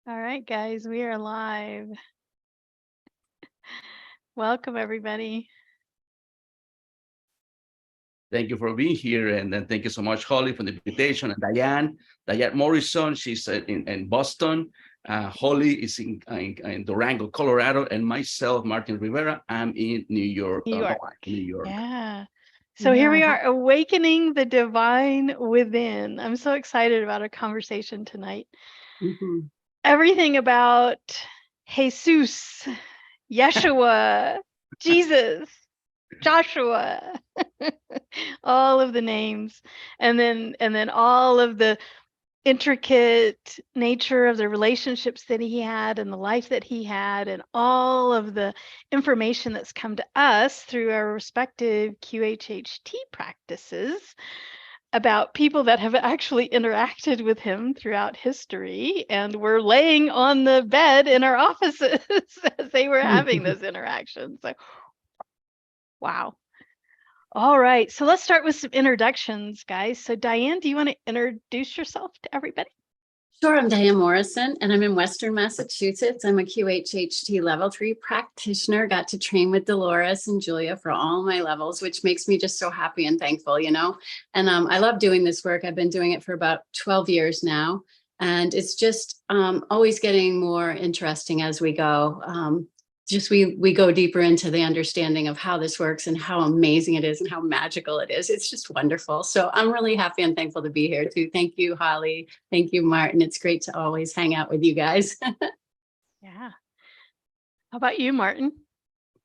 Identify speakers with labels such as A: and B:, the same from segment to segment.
A: All right, guys, we are live. Welcome, everybody.
B: Thank you for being here, and then thank you so much, Holly, for the invitation, and Diane Morrison, she's in Boston. Holly is in Durango, Colorado, and myself, Martin Rivera, I'm in New York,
A: New York.
B: New York.
A: Yeah. So here we are, awakening the divine within. I'm so excited about our conversation tonight.
C: Mm-hmm.
A: Everything about Jesus, Yeshua, Jesus, Joshua, all of the names, and then all of the intricate nature of the relationships that he had and the life that he had, and all of the information that's come to us through our respective QHHT practices about people that have actually interacted with him throughout history and were laying on the bed in our offices as they were having those interactions. So, wow. All right, so let's start with some introductions, guys. So Diane, do you want to introduce yourself to everybody?
C: Sure, I'm Diane Morrison, and I'm in Western Massachusetts. I'm a QHHT level 3 practitioner. Got to train with Dolores and Julia for all my levels, which makes me just so happy and thankful, you know. And I love doing this work. I've been doing it for about 12 years now, and it's just always getting more interesting as we go. We go deeper into the understanding of how this works and how amazing it is and how magical it is. It's just wonderful. So I'm really happy and thankful to be here too. Thank you, Holly. Thank you, Martin. It's great to always hang out with you guys.
A: Yeah. How about you, Martin?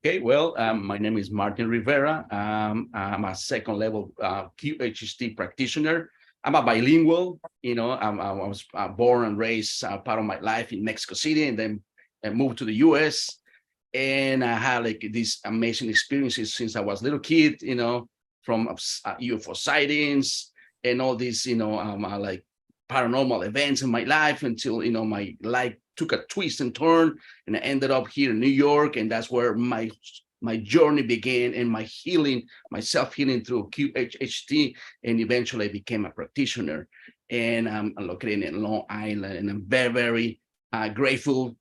B: Okay, well, my name is Martin Rivera. I'm a second level QHHT practitioner. I'm a bilingual, you know, I was born and raised part of my life in Mexico City, and then I moved to the US. And I had like these amazing experiences since I was a little kid, you know, from UFO sightings and all these, you know, like paranormal events in my life until, you know, my life took a twist and turn, and I ended up here in New York, and that's where my journey began, and my healing, my self-healing through QHHT, and eventually I became a practitioner. And I'm located in Long Island, and I'm very, very grateful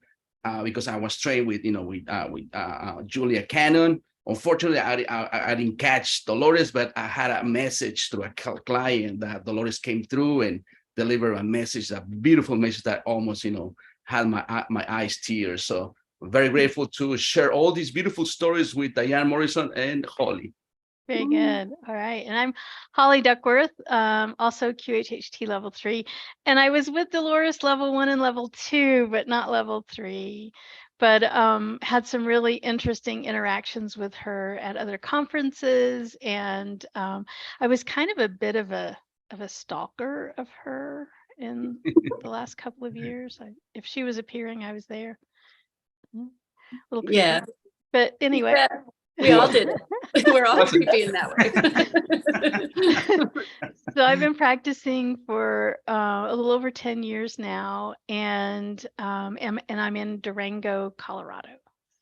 B: because I was trained with, you know, with Julia Cannon. Unfortunately, I didn't catch Dolores, but I had a message through a client that Dolores came through and delivered a message, a beautiful message that almost, you know, had my eyes tears. So I'm very grateful to share all these beautiful stories with Diane Morrison and Holly.
A: Very good. All right. And I'm Holly Duckworth, also QHHT level 3. And I was with Dolores level 1 and level 2, but not level 3. But had some really interesting interactions with her at other conferences. And I was kind of a bit of a stalker of her in the last couple of years. If she was appearing, I was there. A little creepy.
C: Yeah.
A: But anyway.
C: Yeah. We all did it. We're all creepy in that
A: way. So I've been practicing for a little over 10 years now, and I'm in Durango, Colorado.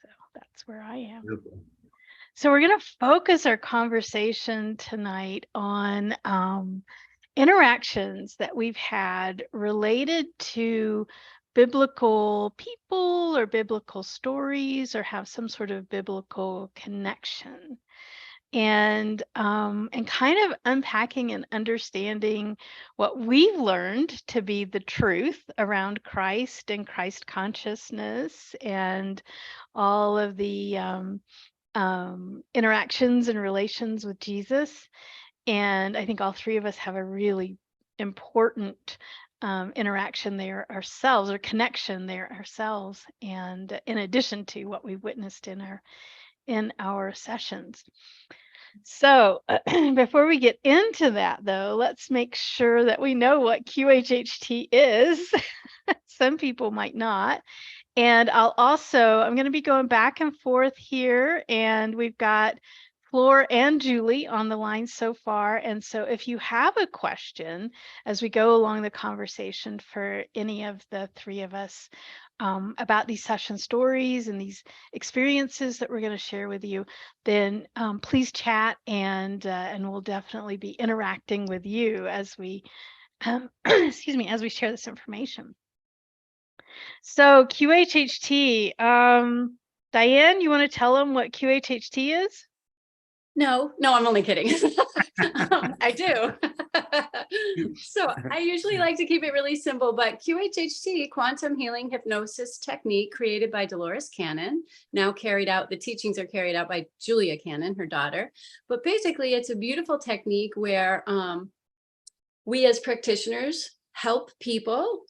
A: So that's where I am. Beautiful. So we're going to focus our conversation tonight on interactions that we've had related to biblical people or biblical stories, or have some sort of biblical connection, and kind of unpacking and understanding what we've learned to be the truth around Christ and Christ consciousness, and all of the interactions and relations with Jesus. And I think all three of us have a really important interaction there ourselves, or connection there ourselves, and in addition to what we witnessed in our sessions. So before we get into that, though, let's make sure that we know what QHHT is. Some people might not. And I'm going to be going back and forth here, and we've got Flor and Julie on the line so far. And so if you have a question as we go along the conversation for any of the three of us about these session stories and these experiences that we're going to share with you, then please chat, and we'll definitely be interacting with you as we, excuse me, as we share this information. So QHHT, Diane, you want to tell them what QHHT is?
C: No, I'm only kidding. I do. So I usually like to keep it really simple, but QHHT, Quantum Healing Hypnosis Technique, created by Dolores Cannon, now carried out, the teachings are carried out by Julia Cannon, her daughter. But basically, it's a beautiful technique where we as practitioners help people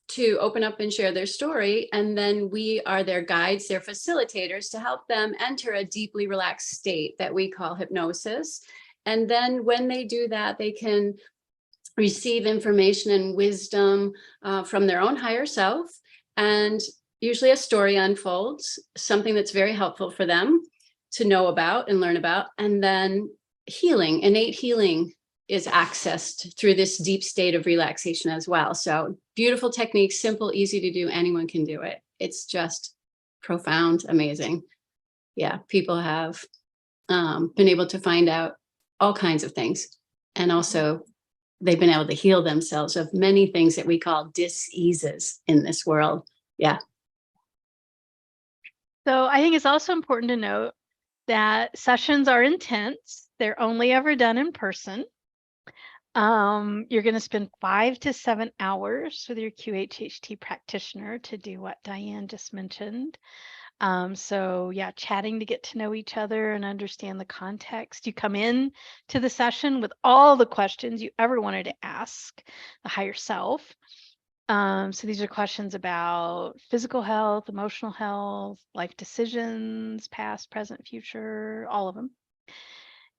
C: to open up and share their story. And then we are their guides, their facilitators to help them enter a deeply relaxed state that we call hypnosis. And then when they do that, they can receive information and wisdom from their own higher self. And usually a story unfolds, something that's very helpful for them to know about and learn about. And then healing, innate healing, is accessed through this deep state of relaxation as well. So beautiful technique, simple, easy to do. Anyone can do it. It's just profound, amazing. Yeah, people have been able to find out all kinds of things. And also they've been able to heal themselves of many things that we call diseases in this world. Yeah.
A: So I think it's also important to note that sessions are intense. They're only ever done in person. You're going to spend 5 to 7 hours with your QHHT practitioner to do what Diane just mentioned. So yeah, chatting to get to know each other and understand the context. You come in to the session with all the questions you ever wanted to ask the higher self. So these are questions about physical health, emotional health, life decisions, past, present, future, all of them.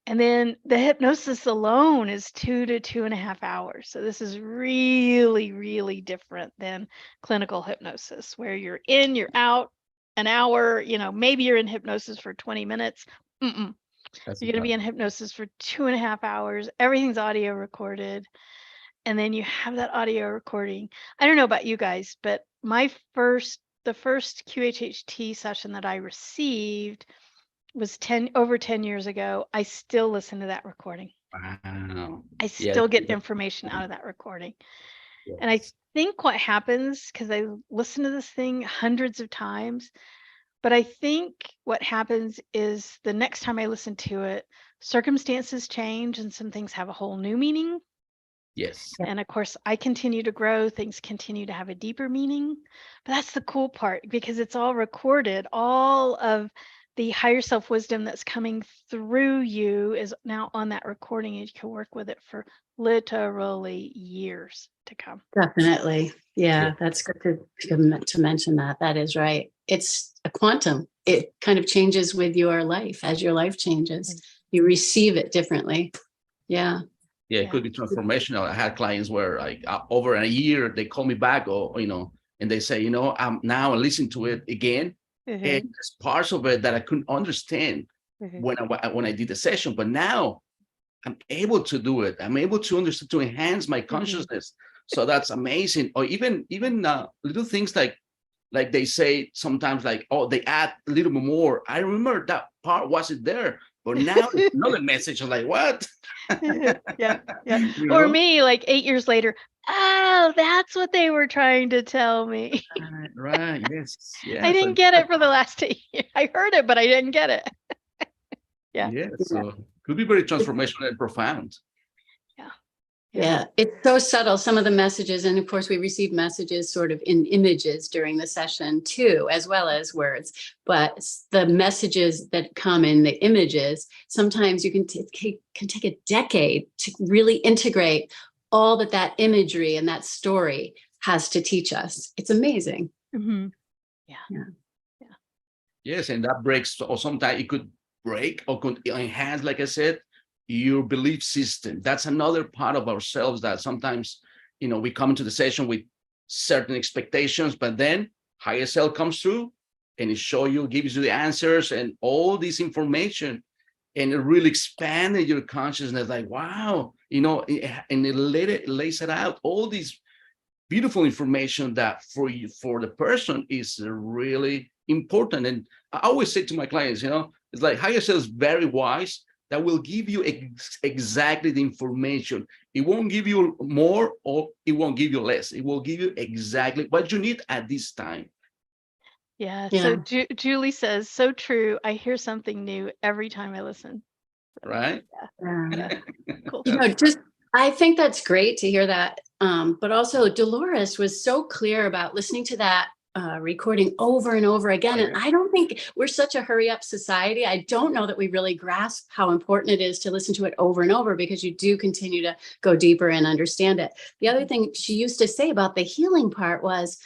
A: And then the hypnosis alone is 2 to 2.5 hours. So this is really, really different than clinical hypnosis, where you're in, you're out, an hour, maybe you're in hypnosis for 20 minutes. You're going to be in hypnosis for 2.5 hours. Everything's audio recorded. And then you have that audio recording. I don't know about you guys, but the first QHHT session that I received was over 10 years ago. I still listen to that recording.
B: Wow.
A: I still get information out of that recording. Yes. And I think what happens, because I listen to this thing hundreds of times, but I think what happens is the next time I listen to it, circumstances change and some things have a whole new meaning.
B: Yes.
A: And of course, I continue to grow, things continue to have a deeper meaning. But that's the cool part, because it's all recorded. All of the higher self wisdom that's coming through you is now on that recording, and you can work with it for literally years to come.
C: Definitely. Yeah, that's good to mention that. That is right. It's a quantum. It kind of changes with your life. As your life changes, you receive it differently. Yeah.
B: Yeah, it could be transformational. I had clients where like over a year, they call me back and they say, I'm now listening to it again. And there's parts of it that I couldn't understand when I did the session, but now I'm able to do it. I'm able to understand, to enhance my consciousness. So that's amazing. Or even little things like they say sometimes, like, oh, they add a little bit more. I remember that part wasn't there, but now another message. I'm like, what?
A: Yeah. Or me, like 8 years later. Oh, that's what they were trying to tell me.
B: Right. Yes.
A: I didn't get it for the last 8 years. I heard it, but I didn't get it.
B: Yeah. So it could be very transformational and profound.
C: Yeah, it's so subtle, some of the messages. And of course, we receive messages sort of in images during the session too, as well as words. But the messages that come in the images, sometimes you can take a decade to really integrate all that imagery and that story has to teach us. It's amazing.
A: Yeah.
B: Yes, and that breaks, or sometimes it could break or could enhance, like I said, your belief system. That's another part of ourselves that sometimes, we come into the session with certain expectations, but then higher self comes through and it gives you the answers and all this information, and it really expanded your consciousness. Like, wow, and it lays it out, all these beautiful information that for the person is really important. And I always say to my clients, it's like higher self is very wise, that will give you exactly the information. It won't give you more or it won't give you less. It will give you exactly what you need at this time.
A: Yeah.
C: Yeah.
A: So Julie says, so true. I hear something new every time I listen.
B: Right?
C: Yeah.
A: Cool.
C: You know, I think that's great to hear that. But also Dolores was so clear about listening to that recording over and over again. And I don't think we're such a hurry up society. I don't know that we really grasp how important it is to listen to it over and over, because you do continue to go deeper and understand it. The other thing she used to say about the healing part was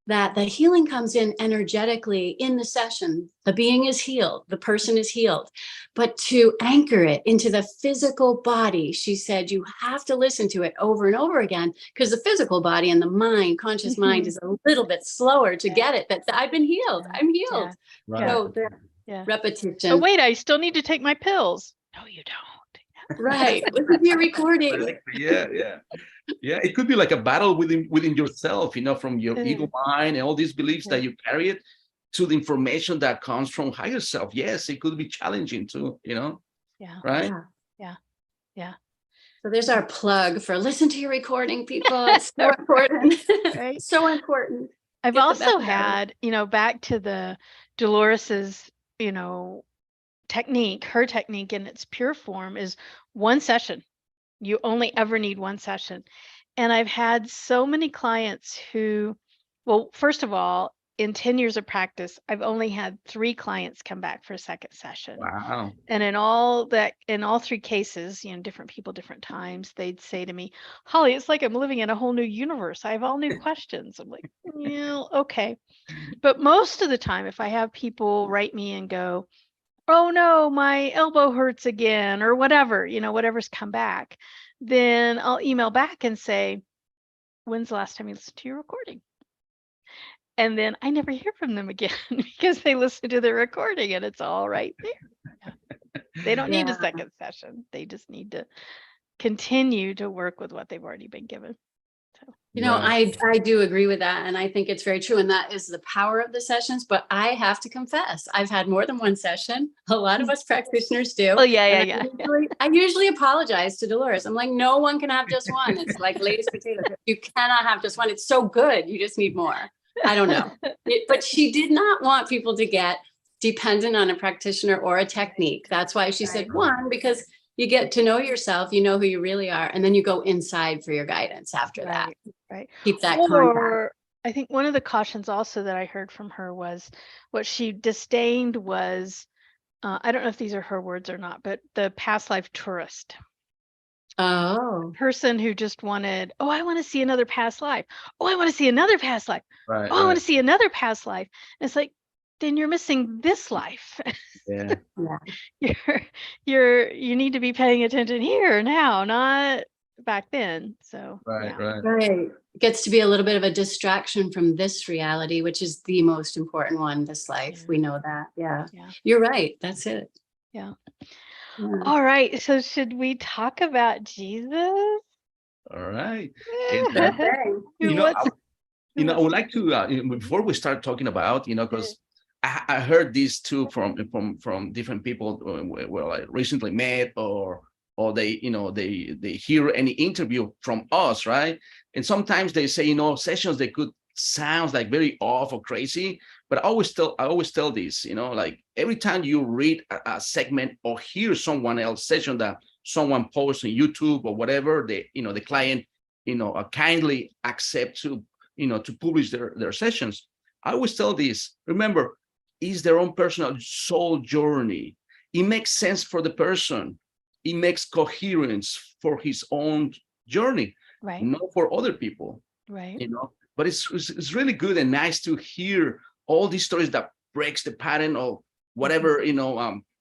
C: that the healing comes in energetically in the session. The being is healed, the person is healed, but to anchor it into the physical body, she said, you have to listen to it over and over again, because the physical body and the mind, conscious mind, is a little bit slower to get it. That I've been healed, I'm healed.
B: Right.
C: So the
A: Yeah.
C: repetition.
A: Oh, wait, I still need to take my pills. No, you don't.
C: Right. Listen to your recording.
B: Yeah. It could be like a battle within yourself, from your ego mind and all these beliefs that you carry it to the information that comes from higher self. Yes, it could be challenging too,
A: Yeah.
B: Right?
A: Yeah.
C: So there's our plug for listen to your recording, people. It's so important.
A: Right.
C: So important.
A: I've
C: Get the
A: also
C: best out of it.
A: had, back to the Dolores's, technique, her technique in its pure form is one session. You only ever need one session. And I've had so many clients who, well, first of all, in 10 years of practice, I've only had 3 clients come back for a second session.
B: Wow.
A: And in all 3 cases, different people, different times, they'd say to me, Holly, it's like I'm living in a whole new universe. I have all new questions. I'm like, yeah, okay. But most of the time, if I have people write me and go, oh no, my elbow hurts again, or whatever, whatever's come back, then I'll email back and say, when's the last time you listened to your recording? And then I never hear from them again because they listen to the recording and it's all right there. Yeah. They don't need a second session. They just need to continue to work with what they've already been given. So,
C: I do agree with that. And I think it's very true. And that is the power of the sessions. But I have to confess, I've had more than one session. A lot of us practitioners do.
A: oh, yeah.
C: I usually apologize to Dolores. I'm like, no one can have just one. It's like latest potatoes. You cannot have just one. It's so good. You just need more. I don't know. But she did not want people to get dependent on a practitioner or a technique. That's why she said one, because you get to know yourself, you know who you really are, and then you go inside for your guidance after that.
A: Right.
C: Keep that
A: Or
C: contact.
A: I think one of the cautions also that I heard from her was what she disdained was, I don't know if these are her words or not, but the past life tourist.
C: Oh.
A: Person who just wanted, oh, I want to see another past life. Oh, I want to see another past life.
B: Right.
A: Oh, I want to see another past life. And it's like, then you're missing this life.
B: Yeah.
A: You need to be paying attention here now, not back then. So
B: Right.
C: It gets to be a little bit of a distraction from this reality, which is the most important one, this life.
A: Yeah.
C: We know that. Yeah.
A: Yeah.
C: You're right. That's it.
A: Yeah.
C: Yeah.
A: All right. So should we talk about Jesus?
B: All right.
C: Okay.
B: I would like to before we start talking about, because I heard this too from different people well, I recently met or they they hear any interview from us, right? And sometimes they say, sessions they could sound like very off or crazy, but I always tell this, like every time you read a segment or hear someone else session that someone posts on YouTube or whatever, the client kindly accept to to publish their sessions. I always tell this, remember, is their own personal soul journey. It makes sense for the person. It makes coherence for his own journey,
A: right,
B: not for other people.
A: Right.
B: But it's really good and nice to hear all these stories that breaks the pattern of whatever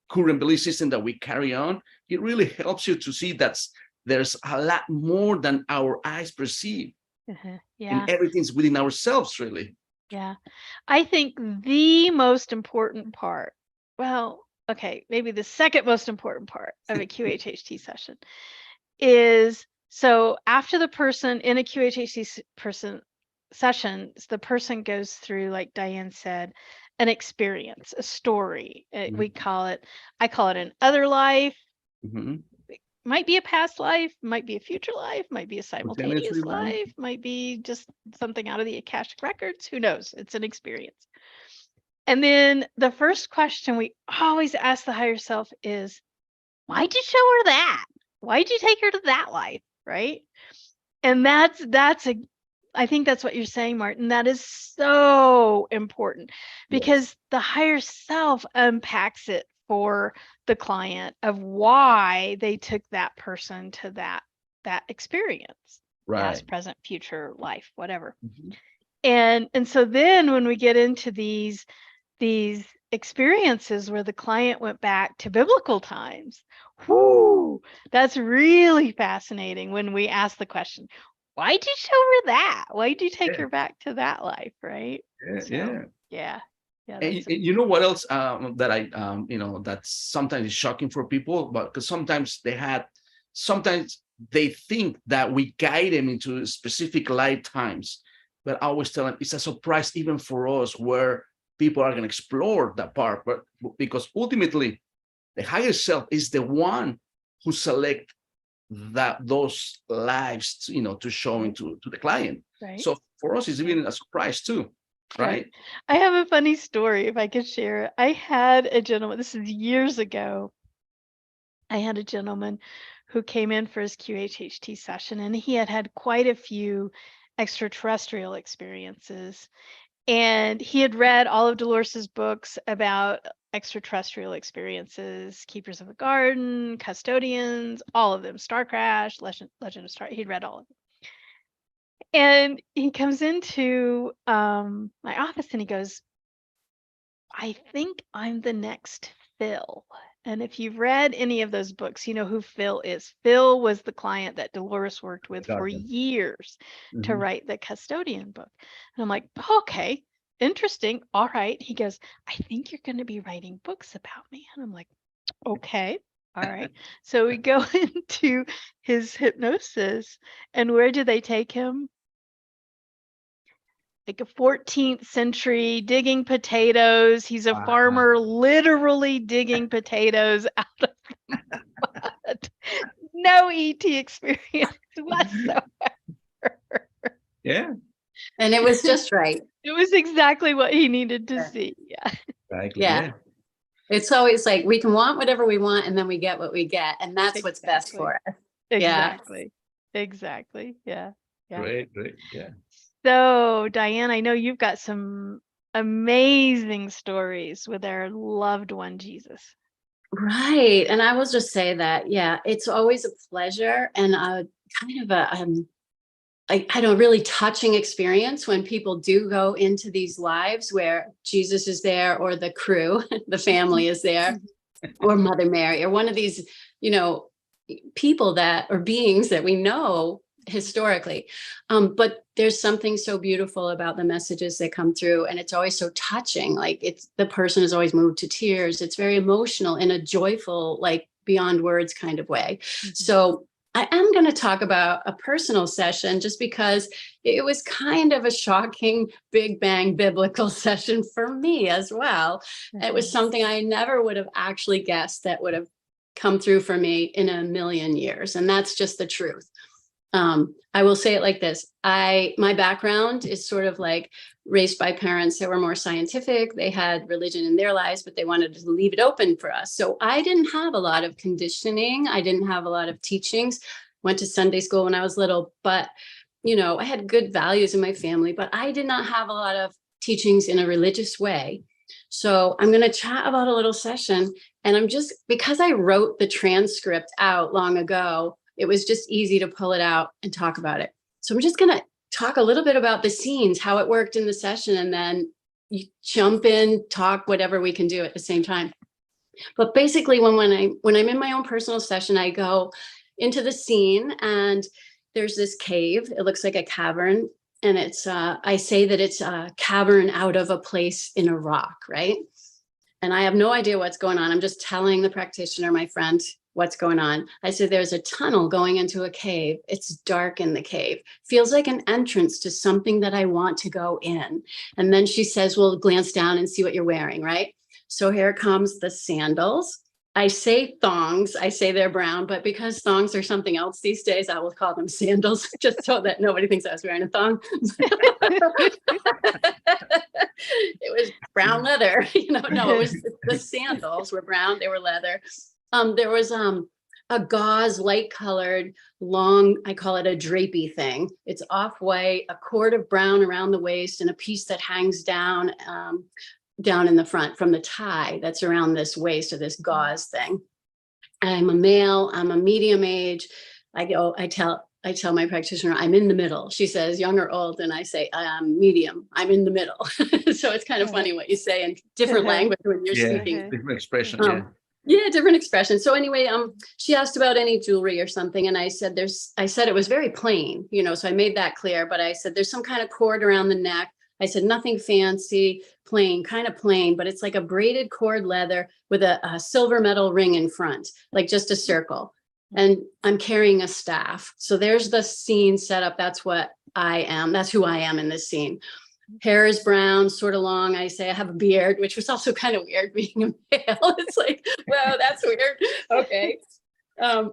B: current belief system that we carry on. It really helps you to see that there's a lot more than our eyes perceive.
A: Yeah.
B: And everything's within ourselves, really.
A: Yeah. I think the most important part, well, okay, maybe the second most important part of a QHHT session is, so after the person in a QHHT session, the person goes through, like Diane said, an experience, a story. I call it an other life,
B: Mhm.
A: Might be a past life, might be a future life, might be a simultaneous
B: Simultaneously, right?
A: life, might be just something out of the Akashic records. Who knows? It's an experience. And then the first question we always ask the higher self is, why'd you show her that? Why'd you take her to that life? Right? And I think that's what you're saying, Martin. That is so important because the higher self unpacks it for the client of why they took that person to that experience,
B: Right.
A: past, present, future, life, whatever.
B: Mhm.
A: And so then when we get into these experiences where the client went back to biblical times, whoo, that's really fascinating when we ask the question, why'd you show her that? Why'd you take her back to that life, right?
B: Yeah.
A: Yeah.
B: And
A: That's
B: you know what else that I that sometimes is shocking for people, but because sometimes they think that we guide them into specific lifetimes, but I always tell them it's a surprise even for us where people are going to explore that part, but because ultimately the higher self is the one who select those lives, to show into to the client.
A: right.
B: So for us, it's even a surprise too, right?
A: I have a funny story if I could share it. I had a gentleman, this is years ago. I had a gentleman who came in for his QHHT session, and he had quite a few extraterrestrial experiences. And he had read all of Dolores's books about extraterrestrial experiences, Keepers of the Garden, Custodians, all of them, Star Crash, Legend of Star. He'd read all of them. And he comes into my office and he goes, I think I'm the next Phil. And if you've read any of those books, you know who Phil is. Phil was the client that Dolores worked with for
B: Gotcha.
A: years to
B: Mhm.
A: write the Custodian book. And I'm like, okay, interesting. All right. He goes, I think you're going to be writing books about me. And I'm like, okay. All right. So we go into his hypnosis, and where do they take him? Like a 14th century digging potatoes. He's a
B: Wow.
A: farmer literally digging potatoes out of the mud. No ET experience whatsoever.
B: Yeah,
C: And it was just right.
A: It was exactly what he needed to see. Yeah.
B: exactly.
C: Yeah.
B: Yeah.
C: It's always like we can want whatever we want and then we get what we get. And that's what's best
A: Exactly.
C: for us. Yeah.
A: Exactly. Yeah.
B: Great. Yeah.
A: So, Diane, I know you've got some amazing stories with our loved one, Jesus.
C: Right. And I will just say that, yeah, it's always a pleasure and a kind of a I don't really touching experience when people do go into these lives where Jesus is there or the crew, the family is there, or Mother Mary, or one of these, people that or beings that we know historically. But there's something so beautiful about the messages that come through, and it's always so touching. Like the person is always moved to tears. It's very emotional in a joyful, like beyond words kind of way. So I am going to talk about a personal session just because it was kind of a shocking Big Bang biblical session for me as well. It was something I never would have actually guessed that would have come through for me in a million years. And that's just the truth. I will say it like this. My background is sort of like raised by parents that were more scientific. They had religion in their lives, but they wanted to leave it open for us. So I didn't have a lot of conditioning. I didn't have a lot of teachings. Went to Sunday school when I was little, but I had good values in my family, but I did not have a lot of teachings in a religious way. So I'm going to chat about a little session. And because I wrote the transcript out long ago, it was just easy to pull it out and talk about it. So I'm just going to talk a little bit about the scenes, how it worked in the session, and then you jump in, talk, whatever we can do at the same time. But basically, when I'm in my own personal session, I go into the scene and there's this cave. It looks like a cavern. And I say that it's a cavern out of a place in a rock, right? And I have no idea what's going on. I'm just telling the practitioner, my friend, what's going on. I said, there's a tunnel going into a cave. It's dark in the cave. Feels like an entrance to something that I want to go in. And then she says, well, glance down and see what you're wearing, right? So here comes the sandals. I say thongs, I say they're brown, but because thongs are something else these days, I will call them sandals, just so that nobody thinks I was wearing a thong. It was brown leather, no, it was the sandals were brown, they were leather. There was a gauze, light colored, long, I call it a drapey thing. It's off-white, a cord of brown around the waist, and a piece that hangs down in the front from the tie that's around this waist, or this gauze thing. I'm a male, I'm a medium age. I tell my practitioner, I'm in the middle. She says, young or old? And I say, I'm medium, I'm in the middle. So it's kind of funny what you say in different language when you're speaking.
B: Different expression,
C: Yeah, different expression. So anyway, she asked about any jewelry or something, and I said it was very plain, so I made that clear, but I said there's some kind of cord around the neck. I said nothing fancy, plain, kind of plain, but it's like a braided cord leather with a silver metal ring in front, like just a circle. And I'm carrying a staff. So there's the scene set up. That's what I am. That's who I am in this scene. Hair is brown, sort of long. I say I have a beard, which was also kind of weird being a male. It's like, wow, that's weird. Okay.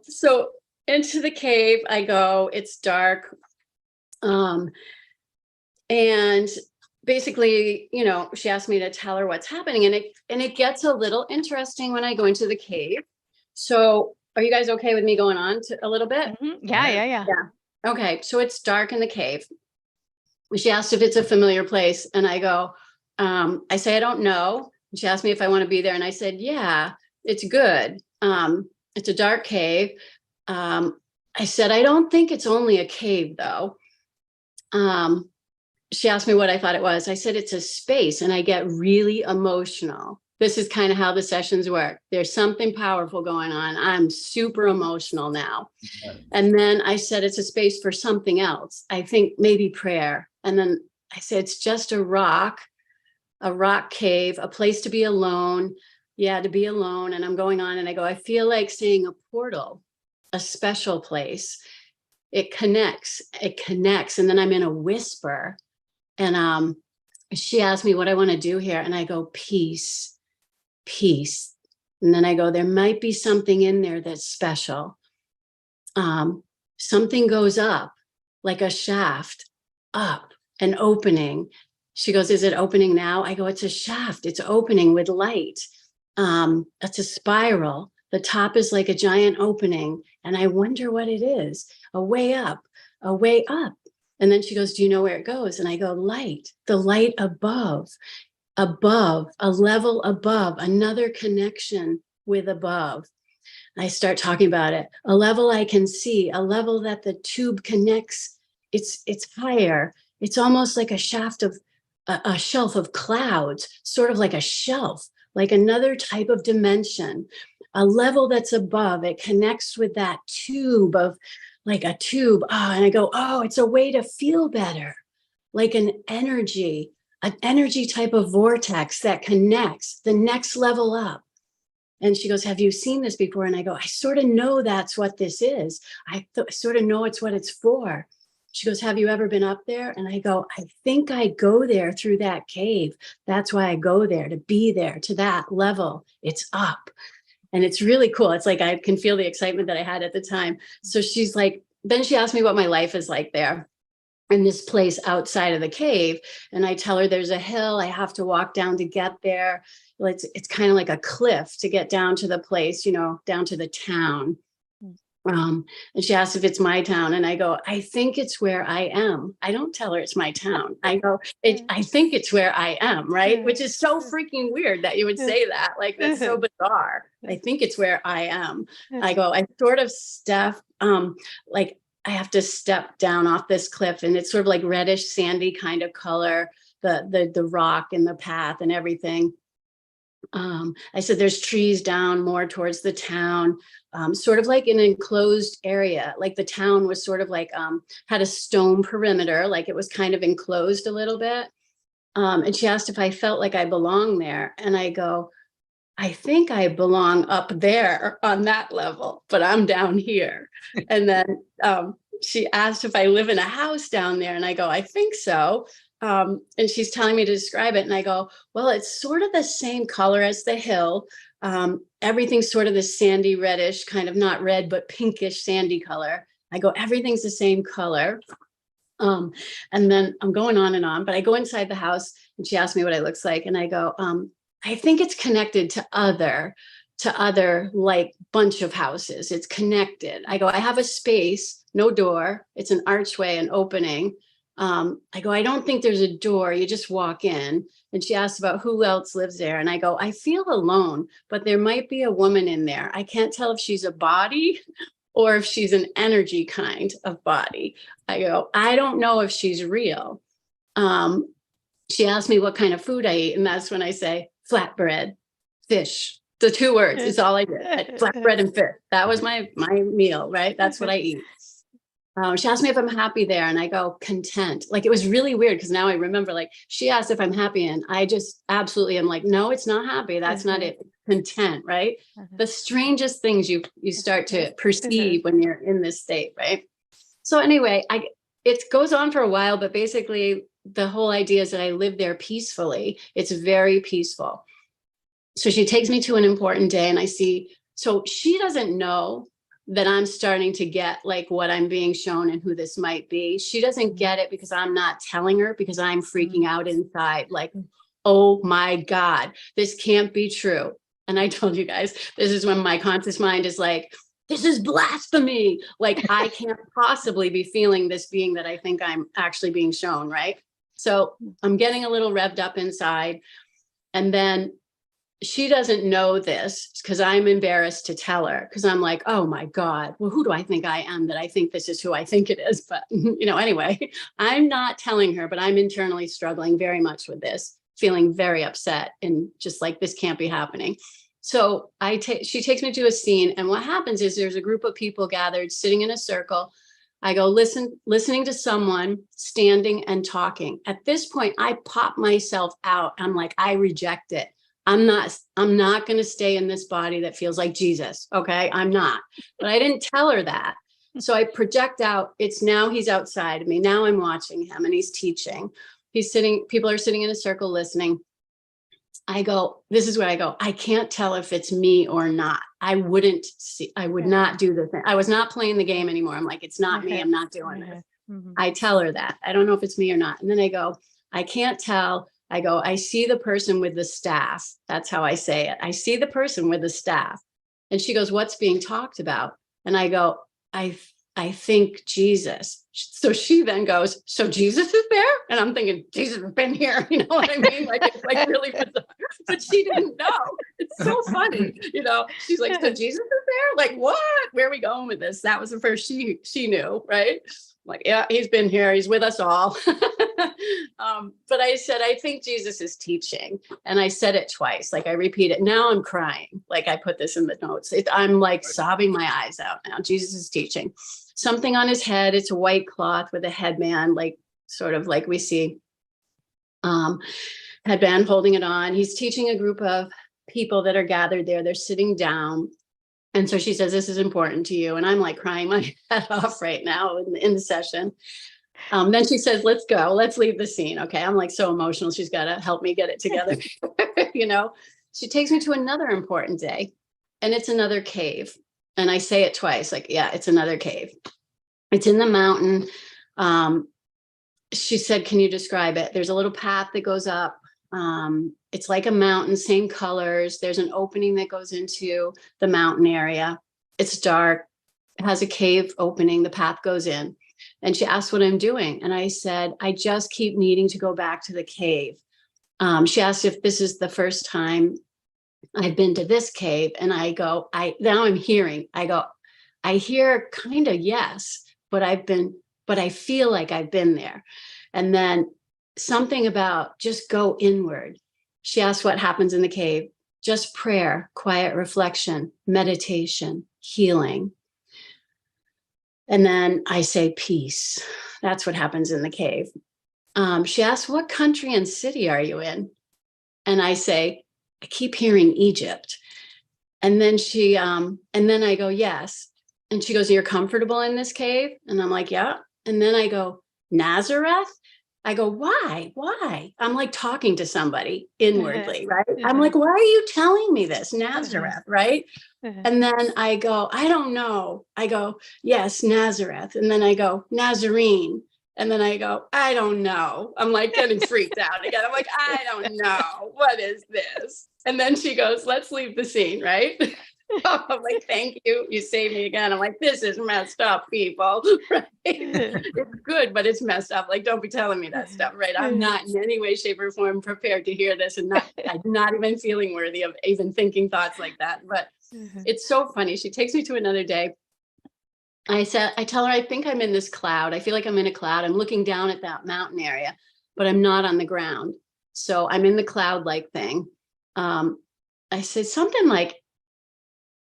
C: So into the cave I go. It's dark. And basically, she asked me to tell her what's happening, and it gets a little interesting when I go into the cave. So are you guys okay with me going on to a little bit?
A: Mm-hmm. Yeah.
C: Okay. So it's dark in the cave. She asked if it's a familiar place, and I go, I say, I don't know. She asked me if I want to be there. And I said, yeah, it's good. It's a dark cave. I said, I don't think it's only a cave though. She asked me what I thought it was. I said, it's a space, and I get really emotional. This is kind of how the sessions work. There's something powerful going on. I'm super emotional now. And then I said, it's a space for something else. I think maybe prayer. And then I said, it's just a rock cave, a place to be alone. Yeah, to be alone. And I'm going on, and I go, I feel like seeing a portal, a special place. It connects. And then I'm in a whisper. And she asked me what I want to do here. And I go, peace. And then I go, there might be something in there that's special. Something goes up like a shaft, up, an opening. She goes, is it opening now? I go, it's a shaft. It's opening with light. That's a spiral. The top is like a giant opening. And I wonder what it is. A way up. And then she goes, do you know where it goes? And I go, light, the light above, a level above, another connection with above. I start talking about it. A level I can see, a level that the tube connects. It's higher. It's almost like a shaft of a shelf of clouds, sort of like a shelf, like another type of dimension, a level that's above. It connects with that tube of like a tube. And I go, it's a way to feel better, like an energy type of vortex that connects the next level up. And she goes, have you seen this before? And I go, I sort of know that's what this is. I sort of know it's what it's for. She goes, have you ever been up there? And I go, I think I go there through that cave. That's why I go there, to be there, to that level. It's up. And it's really cool. It's like I can feel the excitement that I had at the time. So she's like, then she asked me what my life is like there in this place outside of the cave. And I tell her there's a hill I have to walk down to get there. It's kind of like a cliff to get down to the place, down to the town. And she asked if it's my town. And I go, I think it's where I am. I don't tell her it's my town. I go, I think it's where I am, right? Which is so freaking weird that you would say that. Like, that's so bizarre. I think it's where I am. I go, I sort of step, like I have to step down off this cliff, and it's sort of like reddish, sandy kind of color, the rock and the path and everything. I said, there's trees down more towards the town, sort of like an enclosed area. Like the town was sort of like, had a stone perimeter, like it was kind of enclosed a little bit. And she asked if I felt like I belong there. And I go, I think I belong up there on that level, but I'm down here. And then she asked if I live in a house down there. And I go, I think so. And she's telling me to describe it. And I go, well, it's sort of the same color as the hill. everything's sort of this sandy reddish, kind of not red, but pinkish sandy color. I go, everything's the same color. And then I'm going on, but I go inside the house and she asked me what it looks like. And I go, I think it's connected to other like bunch of houses. It's connected. I go, I have a space, no door. It's an archway, an opening. I go, I don't think there's a door. You just walk in. And she asked about who else lives there. And I go, I feel alone, but there might be a woman in there. I can't tell if she's a body or if she's an energy kind of body. I go, I don't know if she's real. She asked me what kind of food I eat. And that's when I say flatbread, fish. The 2 words is all I did. Flatbread and fish. That was my meal, right? That's what I eat. She asked me if I'm happy there. And I go, content. Like, it was really weird because now I remember, like, she asked if I'm happy. And I just absolutely am like, no, it's not happy. That's not it. Content, right? The strangest things you start to perceive when you're in this state, right? So anyway, it goes on for a while, but basically the whole idea is that I live there peacefully. It's very peaceful. So she takes me to an important day and I see, so she doesn't know that I'm starting to get like what I'm being shown and who this might be. She doesn't get it because I'm not telling her, because I'm freaking out inside. Like, oh my God, this can't be true. And I told you guys, this is when my conscious mind is like, this is blasphemy. Like, I can't possibly be feeling this being that I think I'm actually being shown, right? So I'm getting a little revved up inside. And then she doesn't know this because I'm embarrassed to tell her, because I'm like, oh my God, well, who do I think I am that I think this is who I think it is? But, anyway, I'm not telling her, but I'm internally struggling very much with this, feeling very upset and just like, this can't be happening. So she takes me to a scene. And what happens is there's a group of people gathered, sitting in a circle. I go, listening to someone standing and talking. At this point, I pop myself out. I'm like, I reject it. I'm not going to stay in this body that feels like Jesus. Okay. I'm not, but I didn't tell her that. So I project out. He's outside of me. Now I'm watching him and he's teaching. People are sitting in a circle listening. I go, this is where I go, I can't tell if it's me or not. I would not do the thing. I was not playing the game anymore. I'm like, it's not me. I'm not doing it. I tell her that. I don't know if it's me or not. And then I go, I can't tell. I go, I see the person with the staff. That's how I say it. I see the person with the staff. And she goes, what's being talked about? And I go, I think Jesus. So she then goes, so Jesus is there? And I'm thinking, Jesus has been here. You know what I mean? Like, it's like really bizarre. But she didn't know. It's so funny. She's like, so Jesus is there? Like, what? Where are we going with this? That was the first she knew, right? Like, yeah, he's been here. He's with us all. But I said, I think Jesus is teaching. And I said it twice. Like, I repeat it. Now I'm crying. Like, I put this in the notes. I'm like sobbing my eyes out now. Jesus is teaching. Something on his head. It's a white cloth with a headband, like sort of like we see headband holding it on. He's teaching a group of people that are gathered there. They're sitting down. And so she says, this is important to you. And I'm like crying my head off right now in the session. Then she says, let's go. Let's leave the scene. Okay. I'm like so emotional. She's got to help me get it together. She takes me to another important day and it's another cave. And I say it twice, like, yeah, it's another cave. It's in the mountain. She said, can you describe it? There's a little path that goes up. It's like a mountain, same colors. There's an opening that goes into the mountain area. It's dark. It has a cave opening. The path goes in. And she asked what I'm doing. And I said, I just keep needing to go back to the cave. She asked if this is the first time I've been to this cave. And I go, now I'm hearing, I go, I hear kind of yes, but I feel like I've been there. And then something about just go inward. She asked what happens in the cave. Just prayer, quiet reflection, meditation, healing. And then I say peace. That's what happens in the cave. She asked, what country and city are you in? And I say, I keep hearing Egypt. And then and then I go, yes. And she goes, you're comfortable in this cave? And I'm like, yeah. And then I go, Nazareth? I go, why? I'm like talking to somebody inwardly, right? I'm like, why are you telling me this? Nazareth, right? And then I go, I don't know. I go, yes, Nazareth. And then I go, Nazarene. And then I go, I don't know. I'm like getting freaked out again. I'm like, I don't know. What is this? And then she goes, let's leave the scene, right? I'm like, thank you. You saved me again. I'm like, this is messed up, people. Right? It's good, but it's messed up. Like, don't be telling me that stuff, right? I'm not in any way, shape, or form prepared to hear this, and I'm not even feeling worthy of even thinking thoughts like that. But it's so funny. She takes me to another day. I tell her, I think I'm in this cloud. I feel like I'm in a cloud. I'm looking down at that mountain area, but I'm not on the ground. So I'm in the cloud-like thing. I said something like,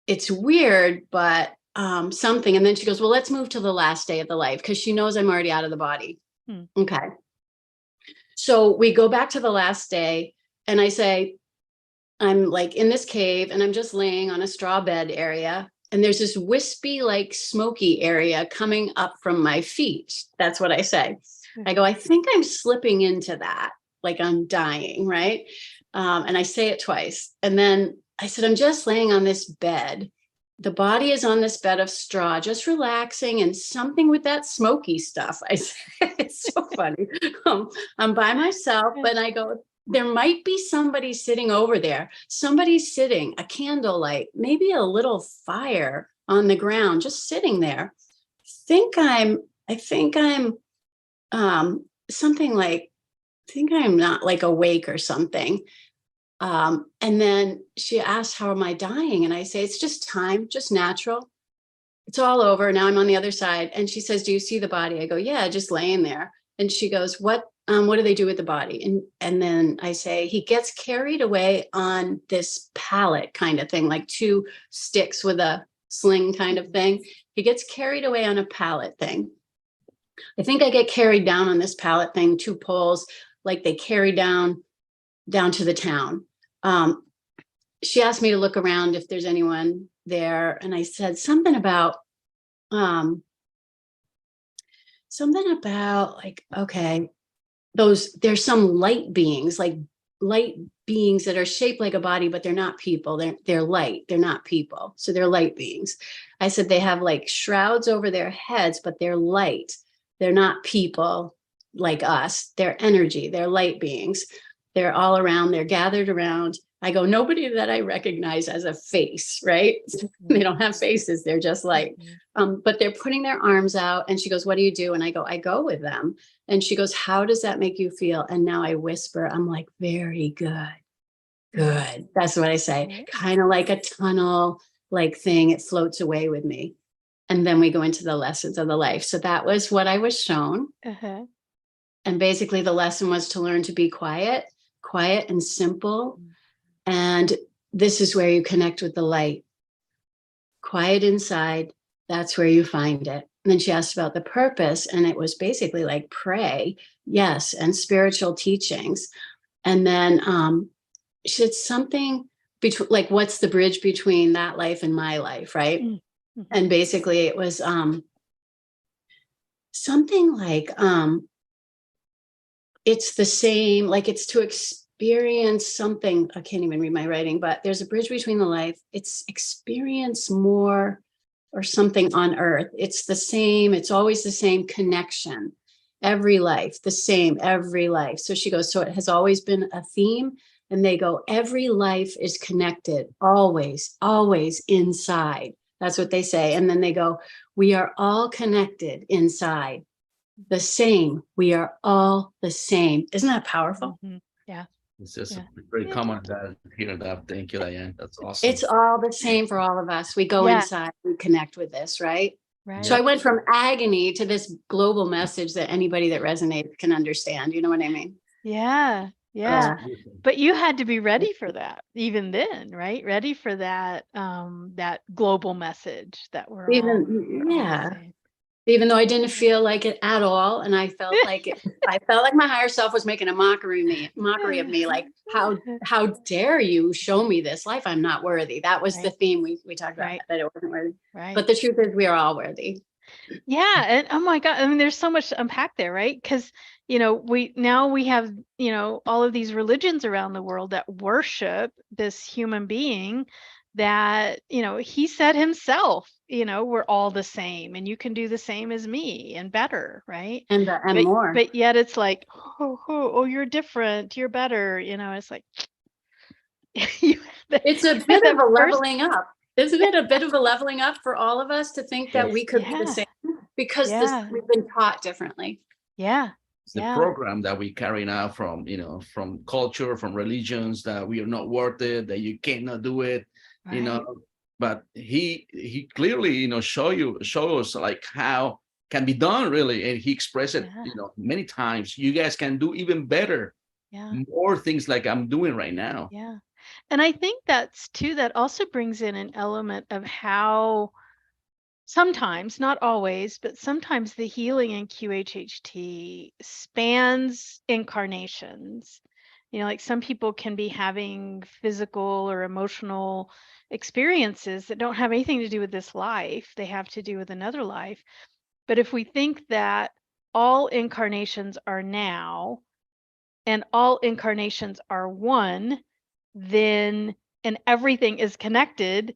C: it's weird, but something. And then she goes, well, let's move to the last day of the life, because she knows I'm already out of the body. Okay. So we go back to the last day, and I say, I'm like in this cave, and I'm just laying on a straw bed area. And there's this wispy, like smoky area coming up from my feet. That's what I say. I go, I think I'm slipping into that, like I'm dying, right? And I say it twice. And then I said, I'm just laying on this bed. The body is on this bed of straw, just relaxing, and something with that smoky stuff. I said, it's so funny. I'm by myself, but I go, there might be somebody sitting over there. Somebody's sitting, a candlelight, maybe a little fire on the ground, just sitting there. I think I'm something like, I think I'm not like awake or something. And then she asked, how am I dying? And I say, it's just time, just natural. It's all over. Now I'm on the other side. And she says, do you see the body? I go, yeah, just laying there. And she goes, what do they do with the body? And then I say, he gets carried away on this pallet kind of thing, like two sticks with a sling kind of thing. He gets carried away on a pallet thing. I think I get carried down on this pallet thing, two poles, like they carry down to the town. She asked me to look around if there's anyone there. And I said something about like, okay, there's some light beings, like light beings that are shaped like a body, but they're not people. They're light. They're not people. So they're light beings. I said they have like shrouds over their heads, but they're light. They're not people like us. They're energy. They're light beings. They're all around. They're gathered around. I go, nobody that I recognize as a face, right? They don't have faces. They're just light. But they're putting their arms out. And she goes, what do you do? And I go with them. And she goes, how does that make you feel? And now I whisper, I'm like, very good. Good. That's what I say. Kind of like a tunnel like thing. It floats away with me. And then we go into the lessons of the life. So that was what I was shown. And basically the lesson was to learn to be quiet and simple. And this is where you connect with the light. Quiet inside, that's where you find it. And then she asked about the purpose, and it was basically like pray, yes, and spiritual teachings. And then she said something between, like, what's the bridge between that life and my life, right? And basically it was something like, it's the same, like it's to experience something. I can't even read my writing, but there's a bridge between the life. It's experience more or something on earth. It's the same. It's always the same connection. Every life, the same, every life. So she goes, so it has always been a theme. And they go, every life is connected, always, always inside. That's what they say. And then they go, we are all connected inside. The same. We are all the same. Isn't that powerful?
A: Yeah.
B: It's just very common to hear that. Thank you, Diane. That's awesome.
C: It's all the same for all of us. We go inside, we connect with this, right?
A: Right.
C: So I went from agony to this global message that anybody that resonates can understand. You know what I mean?
A: Yeah. But you had to be ready for that even then, right? Ready for that that global message that we're all the same.
C: Even though I didn't feel like it at all. And I felt like I felt like my higher self was making a mockery of me. Like, how dare you show me this life? I'm not worthy. That was the theme we talked about, that it wasn't worthy. But the truth is we are all worthy.
A: Yeah. And oh my God, I mean, there's so much to unpack there, right? Because, we have, all of these religions around the world that worship this human being that, he said himself, we're all the same and you can do the same as me and better, right?
C: And more.
A: But yet it's like, oh, you're different, you're better, it's like,
C: It's a bit of a leveling up. Isn't it a bit of a leveling up for all of us to think that we could be the same? Because we've been taught differently.
A: Yeah.
B: It's the program that we carry now from, from culture, from religions, that we are not worth it, that you cannot do it, but he clearly, show us like how can be done really. And he expressed it, many times. You guys can do even better, more things like I'm doing right now.
A: Yeah. And I think that's too, that also brings in an element of how sometimes, not always, but sometimes the healing in QHHT spans incarnations. Like some people can be having physical or emotional experiences that don't have anything to do with this life. They have to do with another life. But if we think that all incarnations are now and all incarnations are one, then, and everything is connected,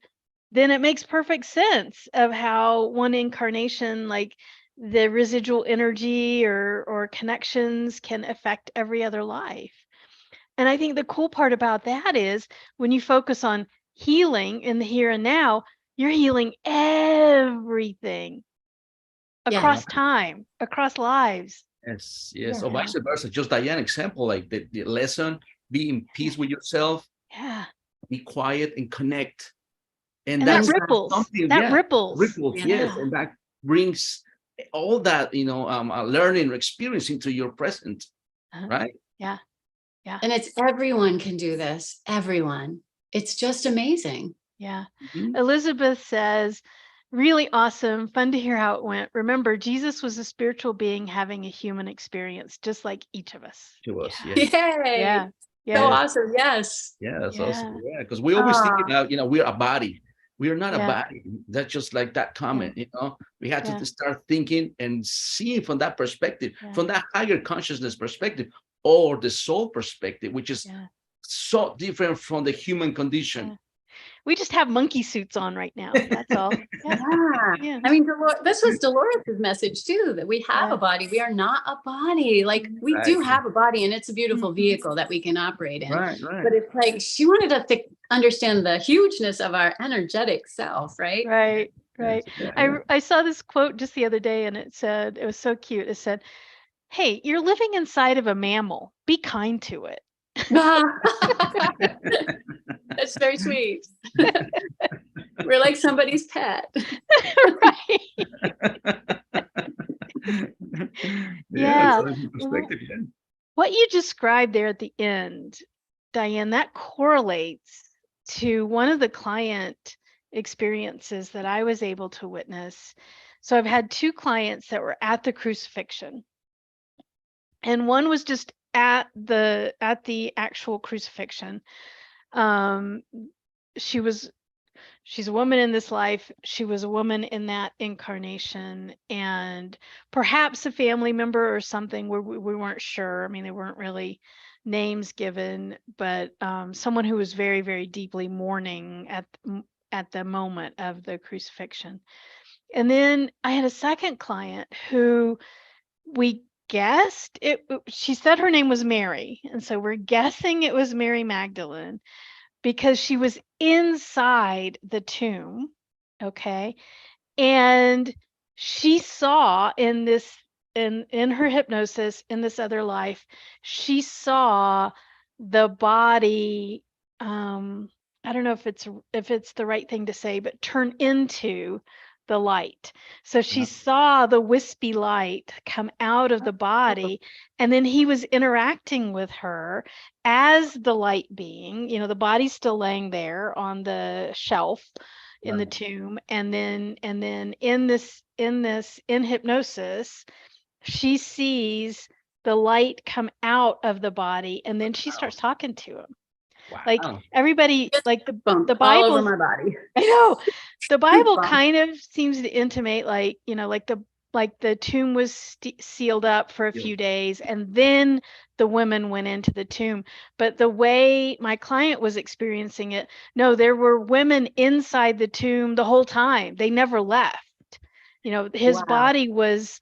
A: then it makes perfect sense of how one incarnation, like the residual energy or connections, can affect every other life. And I think the cool part about that is when you focus on healing in the here and now, you're healing everything across time, across lives.
B: Yes. Or vice versa. Just Diane example, like the lesson, be in peace with yourself.
A: Yeah.
B: Be quiet and connect.
A: And that ripples.
B: Ripples, yes. And that brings all that, learning experience into your present, right?
A: Yeah.
C: And it's everyone can do this. Everyone. It's just amazing.
A: Yeah. Elizabeth says, really awesome. Fun to hear how it went. Remember, Jesus was a spiritual being having a human experience, just like each of us.
C: Yay. Yeah. So awesome. Yes.
B: Awesome. Yeah. Because we always think about, we're a body. We are not a body. That's just like that comment, we had to start thinking and seeing from that perspective, from that higher consciousness perspective, or the soul perspective, which is so different from the human condition.
A: We just have monkey suits on right now. That's all.
C: I mean, this was Dolores' message too, that we have a body. We are not a body. Like we do have a body, and it's a beautiful vehicle that we can operate in.
B: Right.
C: But it's like she wanted us to understand the hugeness of our energetic self, right?
A: Right. I saw this quote just the other day, and it said, it was so cute. It said, "Hey, you're living inside of a mammal. Be kind to it."
C: That's very sweet. We're like somebody's pet.
A: What you described there at the end, Diane, that correlates to one of the client experiences that I was able to witness. So I've had two clients that were at the crucifixion, and one was just at the actual crucifixion. She's a woman in this life. She was a woman in that incarnation, and perhaps a family member or something. We weren't sure. I mean, there weren't really names given, but someone who was very, very deeply mourning at the moment of the crucifixion. And then I had a second client who we guessed she said her name was Mary, and so we're guessing it was Mary Magdalene, because she was inside the tomb, and she saw in her hypnosis in this other life, she saw the body, I don't know if it's the right thing to say, but turn into the light. So she saw the wispy light come out of the body, and then he was interacting with her as the light being, the body's still laying there on the shelf in the tomb, and then in hypnosis, she sees the light come out of the body, and then she starts talking to him. Like
B: Wow.
A: everybody, like the
C: Bumps all
A: Bible,
C: over my body.
A: I know the Bible
C: Bumps.
A: kind of seems to intimate like, like the tomb was sealed up for a
B: Yeah.
A: few days and then the women went into the tomb. But the way my client was experiencing it, no, there were women inside the tomb the whole time. They never left. His
C: Wow.
A: body was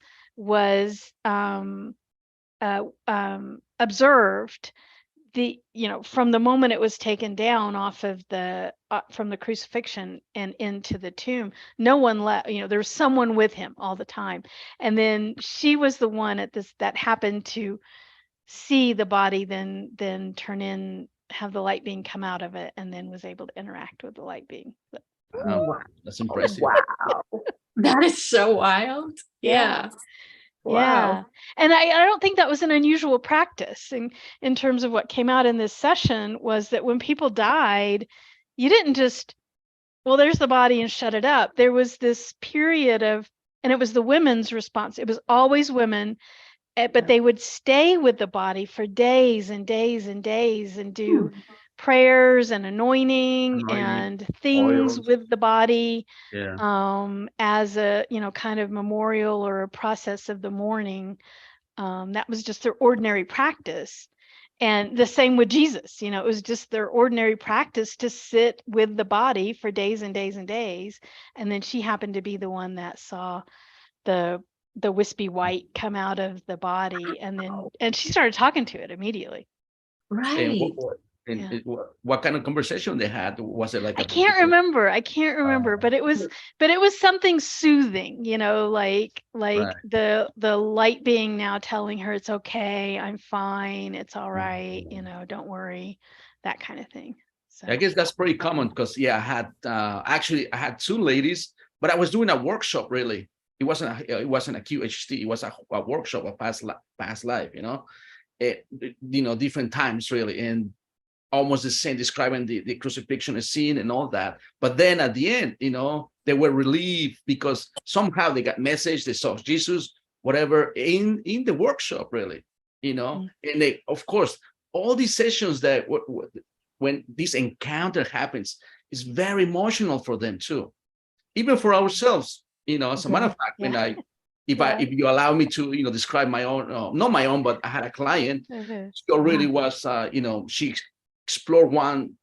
A: observed from the moment it was taken down off of the from the crucifixion and into the tomb. No one left. There was someone with him all the time. And then she was the one that happened to see the body then turn in, have the light being come out of it, and then was able to interact with the light being.
B: Wow.
C: Wow.
B: That's impressive.
C: Wow. That is so wild. Yeah.
A: Yeah.
C: Wow.
A: And I don't think that was an unusual practice in terms of what came out in this session, was that when people died, you didn't just, well, there's the body and shut it up. There was this period of, and it was the women's response. It was always women, but they would stay with the body for days and days and days and do prayers and anointing and things
B: oils.
A: with the body,
B: Yeah.
A: as a kind of memorial or a process of the mourning. That was just their ordinary practice. And the same with Jesus, it was just their ordinary practice to sit with the body for days and days and days. And then she happened to be the one that saw the wispy white come out of the body, and she started talking to it immediately.
B: And
C: Right.
B: what kind of conversation they had? Was it like
A: I can't remember, but it was something soothing, like
B: Right.
A: the light being now telling her it's okay, I'm fine, it's all right, don't worry, that kind of thing. So
B: I guess that's pretty common because I had I had two ladies, but I was doing a workshop. Really, it wasn't a QHT. It was a workshop, a past life. Different times really, and almost the same, describing the crucifixion scene and all that. But then at the end, they were relieved because somehow they got message, they saw Jesus, whatever, in the workshop, really, and they, of course, all these sessions that when this encounter happens, is very emotional for them too, even for ourselves. As a matter of fact, when if you allow me to, describe my own, not my own, but I had a client. She already was, she explored one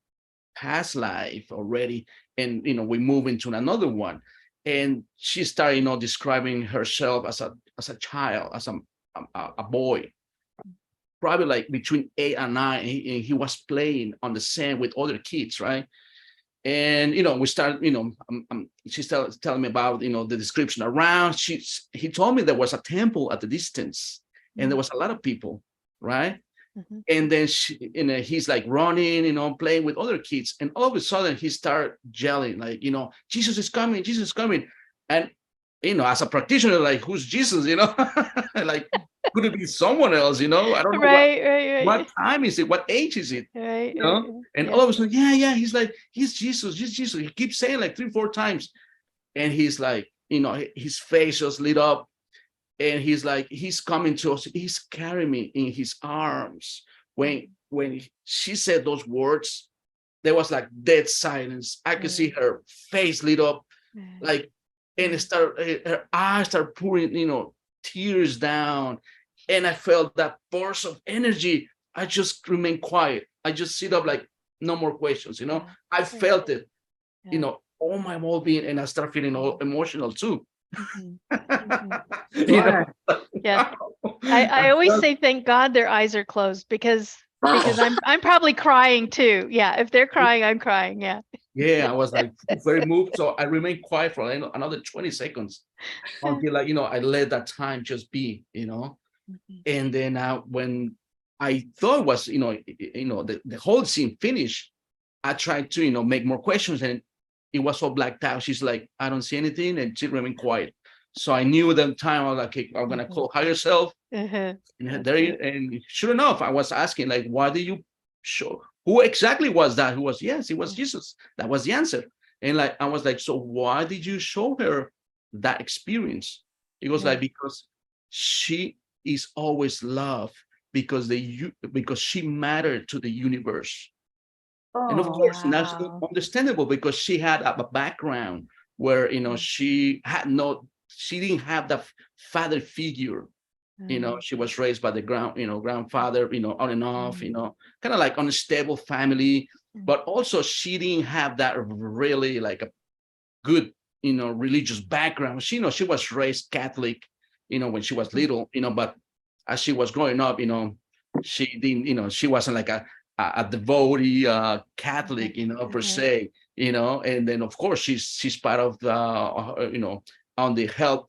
B: past life already, and we move into another one, and she started, describing herself as a child, as a boy, probably like between 8 and 9, and he was playing on the sand with other kids, right? And we started, she started telling me about the description around. He told me there was a temple at the distance, and there was a lot of people, right? And then he's like running, playing with other kids, and all of a sudden he started yelling like, Jesus is coming, Jesus is coming. And as a practitioner, like, who's Jesus? Like, could it be someone else? I don't know.
A: right.
B: What time is it? What age is it?
A: Right.
B: And all of a sudden, he's like, he's Jesus, he's Jesus. He keeps saying like 3-4 times, and he's like, his face just lit up, and he's like, he's coming to us. He's carrying me in his arms. When she said those words, there was like dead silence. I could see her face lit up, like, and her eyes start pouring, tears down. And I felt that burst of energy. I just remained quiet. I just sit up like, no more questions, I felt it, all my whole being, and I start feeling all emotional too.
A: Yeah. I always say, thank God their eyes are closed, because I'm probably crying too. Yeah. If they're crying, I'm crying. Yeah.
B: Yeah, I was like very moved. So I remained quiet for another 20 seconds until I let that time just be, And then when I thought it was, the whole scene finished, I tried to, make more questions, and it was all blacked out. She's like, I don't see anything, and she remained quiet. So I knew at that time, I was like, okay, I'm gonna call higher self. And sure enough, I was asking, like, why did you show? Who exactly was that? Who was? Yes, it was Jesus. That was the answer. And like, I was like, so why did you show her that experience? It was like, because she is always love, because she mattered to the universe. And of
C: Oh,
B: course, and that's
A: wow.
B: understandable because she had a background where,
A: Mm.
B: she didn't have that father figure. She was raised by the grandfather, on and off, kind of like unstable family,
A: Mm.
B: but also she didn't have that really like a good, religious background. She was raised Catholic, when she was little, but as she was growing up, she didn't, she wasn't like a devotee Catholic, per se, and then of course she's part of the, on the health,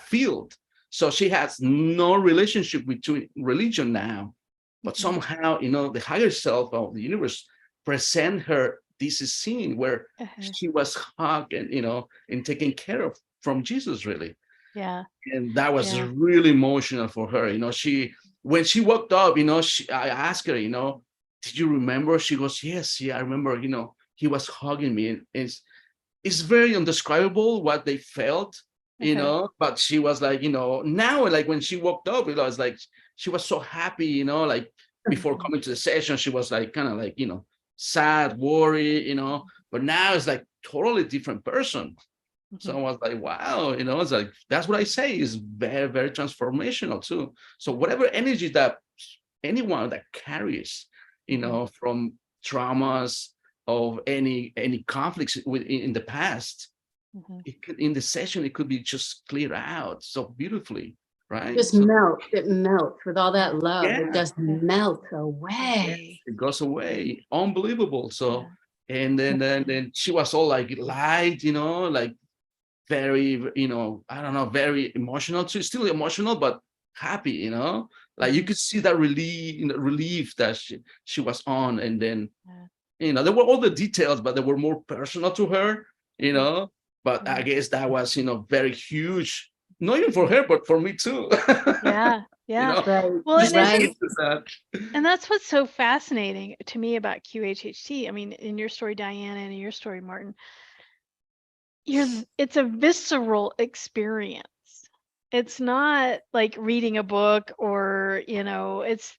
B: field. So she has no relationship between religion now, but somehow, the higher self of the universe present her this scene where she was hugged and, and taken care of from Jesus, really.
A: Yeah.
B: And that was
A: Yeah.
B: really emotional for her. When she woke up, I asked her, did you remember? She goes, yes, yeah, I remember, he was hugging me. And it's very indescribable what they felt, but she was like, now, like when she woke up, it was like, she was so happy, like before coming to the session, she was like, kind of like, sad, worried, but now it's like totally different person. So I was like, wow, it's like, that's what I say is very, very transformational too. So whatever energy that anyone that carries, from traumas of any conflicts in the past, it could, in the session, it could be just cleared out so beautifully, right?
C: just
B: So,
C: melt. It melts with all that love.
B: yeah,
C: It just melts
B: yes,
C: away.
B: it goes away. Unbelievable. So, and then she was all like light, like very, I don't know, very emotional too, still emotional, but happy, like you could see that relief that she was on. And then, there were all the details, but they were more personal to her, but I guess that was, very huge, not even for her, but for me too.
A: Yeah. Yeah.
C: Right.
A: Well,
B: Just
A: and,
C: Right.
B: that.
A: and that's what's so fascinating to me about QHHT. I mean, in your story, Diane, and in your story, Martin, it's a visceral experience. It's not like reading a book or, it's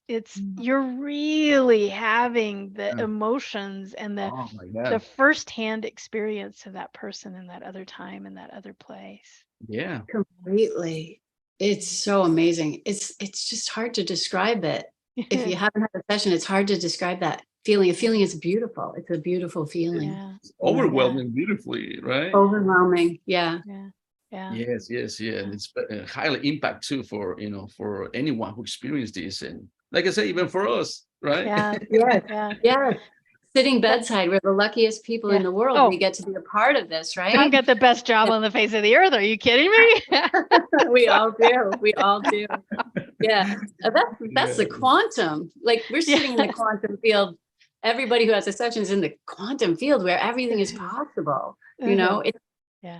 A: you're really having the emotions and
B: Oh my
A: the
B: God.
A: firsthand experience of that person in that other time in that other place.
B: Yeah.
C: Completely. It's so amazing. It's just hard to describe it. If you haven't had a session, it's hard to describe that feeling. A feeling is beautiful. It's a beautiful feeling.
A: Yeah.
B: It's overwhelming beautifully, right?
C: Overwhelming. Yeah.
A: Yeah. Yeah.
B: Yes, yes, yeah. And it's highly impact too for, for anyone who experienced this. And like I say, even for us, right?
A: Yeah.
C: Yes.
A: Yeah.
C: Yes. Sitting bedside, we're the luckiest people in the world.
A: Oh.
C: We get to be a part of this,
A: I've
C: right?
A: got the best job on the face of the earth. Are you kidding me?
C: We all do. We all do. Yeah. That's the quantum. Like we're sitting in the quantum field. Everybody who has a session is in the quantum field where everything is possible. It's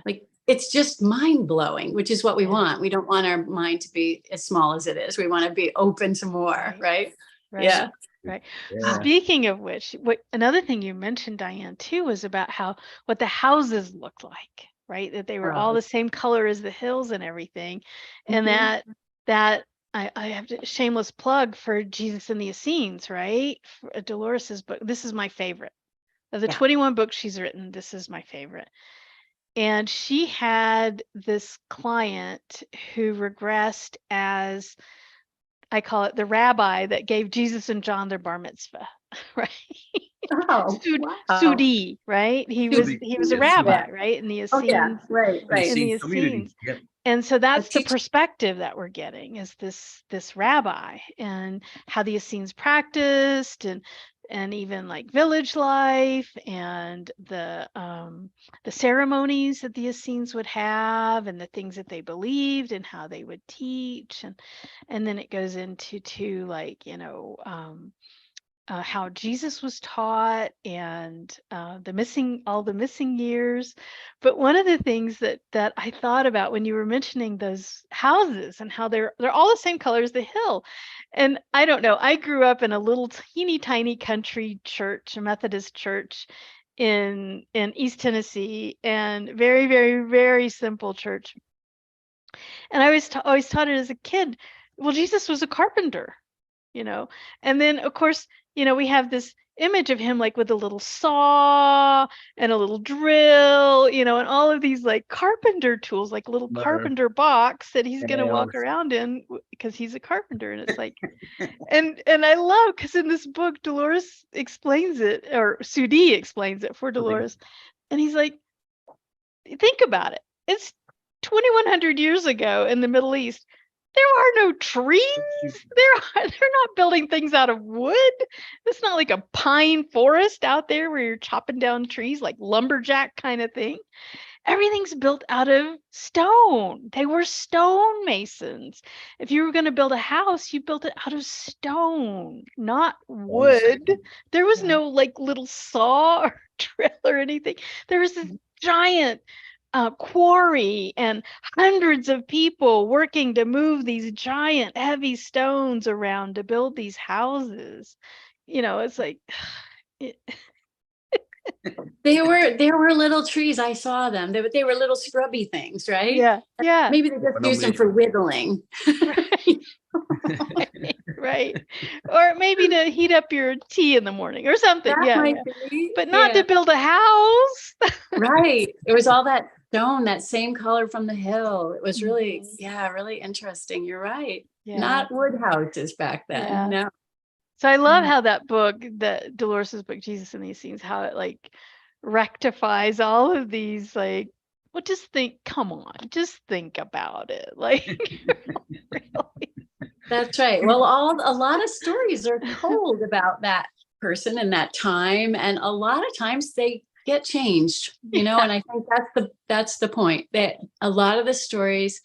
C: like it's just mind blowing, which is what we want. We don't want our mind to be as small as it is. We want to be open to more, right? Yeah.
A: Right.
B: Yeah.
A: Speaking of which, another thing you mentioned, Diane, too, was about what the houses looked like, right? That they were all the same color as the hills and everything. And that I have to shameless plug for Jesus and the Essenes, right? For Dolores's book. This is my favorite. Of the 21 books she's written, this is my favorite. And she had this client who regressed as, I call it the rabbi that gave Jesus and John their bar mitzvah, right?
C: Oh,
A: Sudi, right? He was a rabbi, right? In the Essenes,
C: right.
A: in the Essenes.
B: Yep.
A: And so that's the perspective that we're getting is this rabbi and how the Essenes practiced and even like village life and the ceremonies that the Essenes would have and the things that they believed and how they would teach and then it goes into like how Jesus was taught and all the missing years. But one of the things that I thought about when you were mentioning those houses and how they're all the same color as the hill. And I don't know, I grew up in a little teeny tiny country church, a Methodist church in East Tennessee, and very, very, very simple church. And I always taught it as a kid. Well, Jesus was a carpenter, and then of course, we have this image of him like with a little saw and a little drill, and all of these like carpenter tools, like a little carpenter box that he's going to walk around in because he's a carpenter. And it's like, and I love, because in this book, Dolores explains it, or Sudi explains it for Dolores. And he's like, think about it. It's 2,100 years ago in the Middle East. There are no trees. They're not building things out of wood. It's not like a pine forest out there where you're chopping down trees, like lumberjack kind of thing. Everything's built out of stone. They were stone masons. If you were going to build a house, you built it out of stone, not wood. There was no like little saw or drill or anything. There was this giant quarry and hundreds of people working to move these giant heavy stones around to build these houses. It's like
C: there were little trees. I saw them. They were little scrubby things, right?
A: Yeah.
C: Maybe they just used them for whittling.
A: Right. Or maybe to heat up your tea in the morning or something. But not to build a house.
C: Right. It was all that stone, that same color from the hill. It was really, really interesting. You're right.
A: Yeah.
C: Not wood houses back then.
A: Yeah.
C: No.
A: So I love how that book, that Dolores's book, Jesus in These Scenes, how it like rectifies all of these, like, well, just think about it. Like, really.
C: That's right. Well, a lot of stories are told about that person and that time. And a lot of times they get changed, and I think that's the point, that a lot of the stories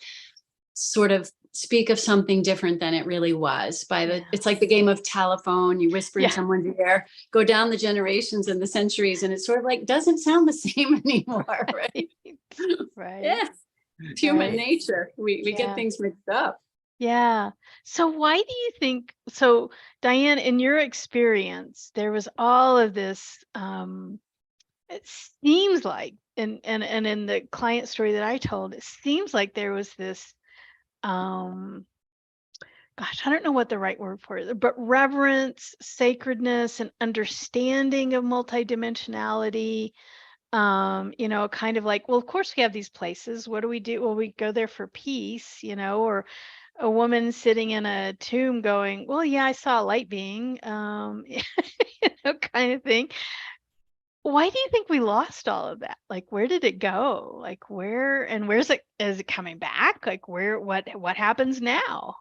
C: sort of speak of something different than it really was. It's like the game of telephone. You whisper in someone's ear, go down the generations and the centuries, and it sort of like doesn't sound the same anymore, right?
A: Right.
C: Yeah. It's human nature. We get things mixed up.
A: Yeah. So why do you think, so Diane, in your experience, there was all of this, it seems like, and in the client story that I told, it seems like there was this, gosh, I don't know what the right word for it, but reverence, sacredness, and understanding of multidimensionality. Kind of like, well, of course we have these places. What do we do? Well, we go there for peace, or a woman sitting in a tomb going, well, yeah, I saw a light being, kind of thing. Why do you think we lost all of that? Like, where did it go? Like, where's it? Is it coming back? Like, what happens now?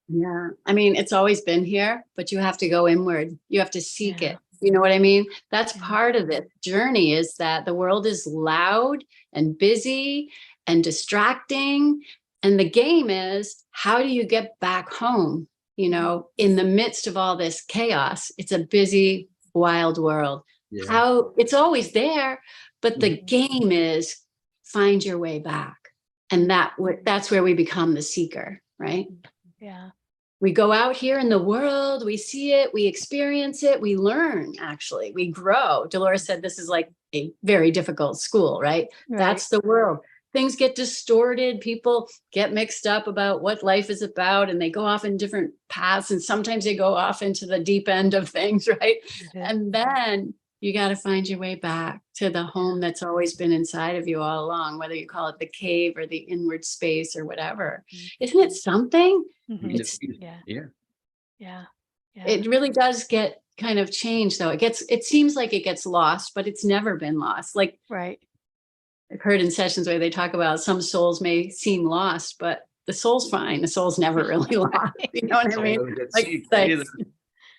C: Yeah. I mean, it's always been here, but you have to go inward. You have to seek it. You know what I mean? That's part of this journey, is that the world is loud and busy and distracting. And the game is, how do you get back home? In the midst of all this chaos. It's a busy, wild world. How it's always there, but the game is find your way back. And that's where we become the seeker, right?
A: Yeah.
C: We go out here in the world, we see it, we experience it, we learn, actually, we grow. Dolores said this is like a very difficult school, right? That's the world. Things get distorted, people get mixed up about what life is about, and they go off in different paths, and sometimes they go off into the deep end of things, right? And then you got to find your way back to the home that's always been inside of you all along, whether you call it the cave or the inward space or whatever. Isn't it something? It's, It really does get kind of changed, though. It seems like it gets lost, but it's never been lost. Like, I've heard in sessions where they talk about some souls may seem lost, but the soul's fine. The soul's never really lost. You know what I mean?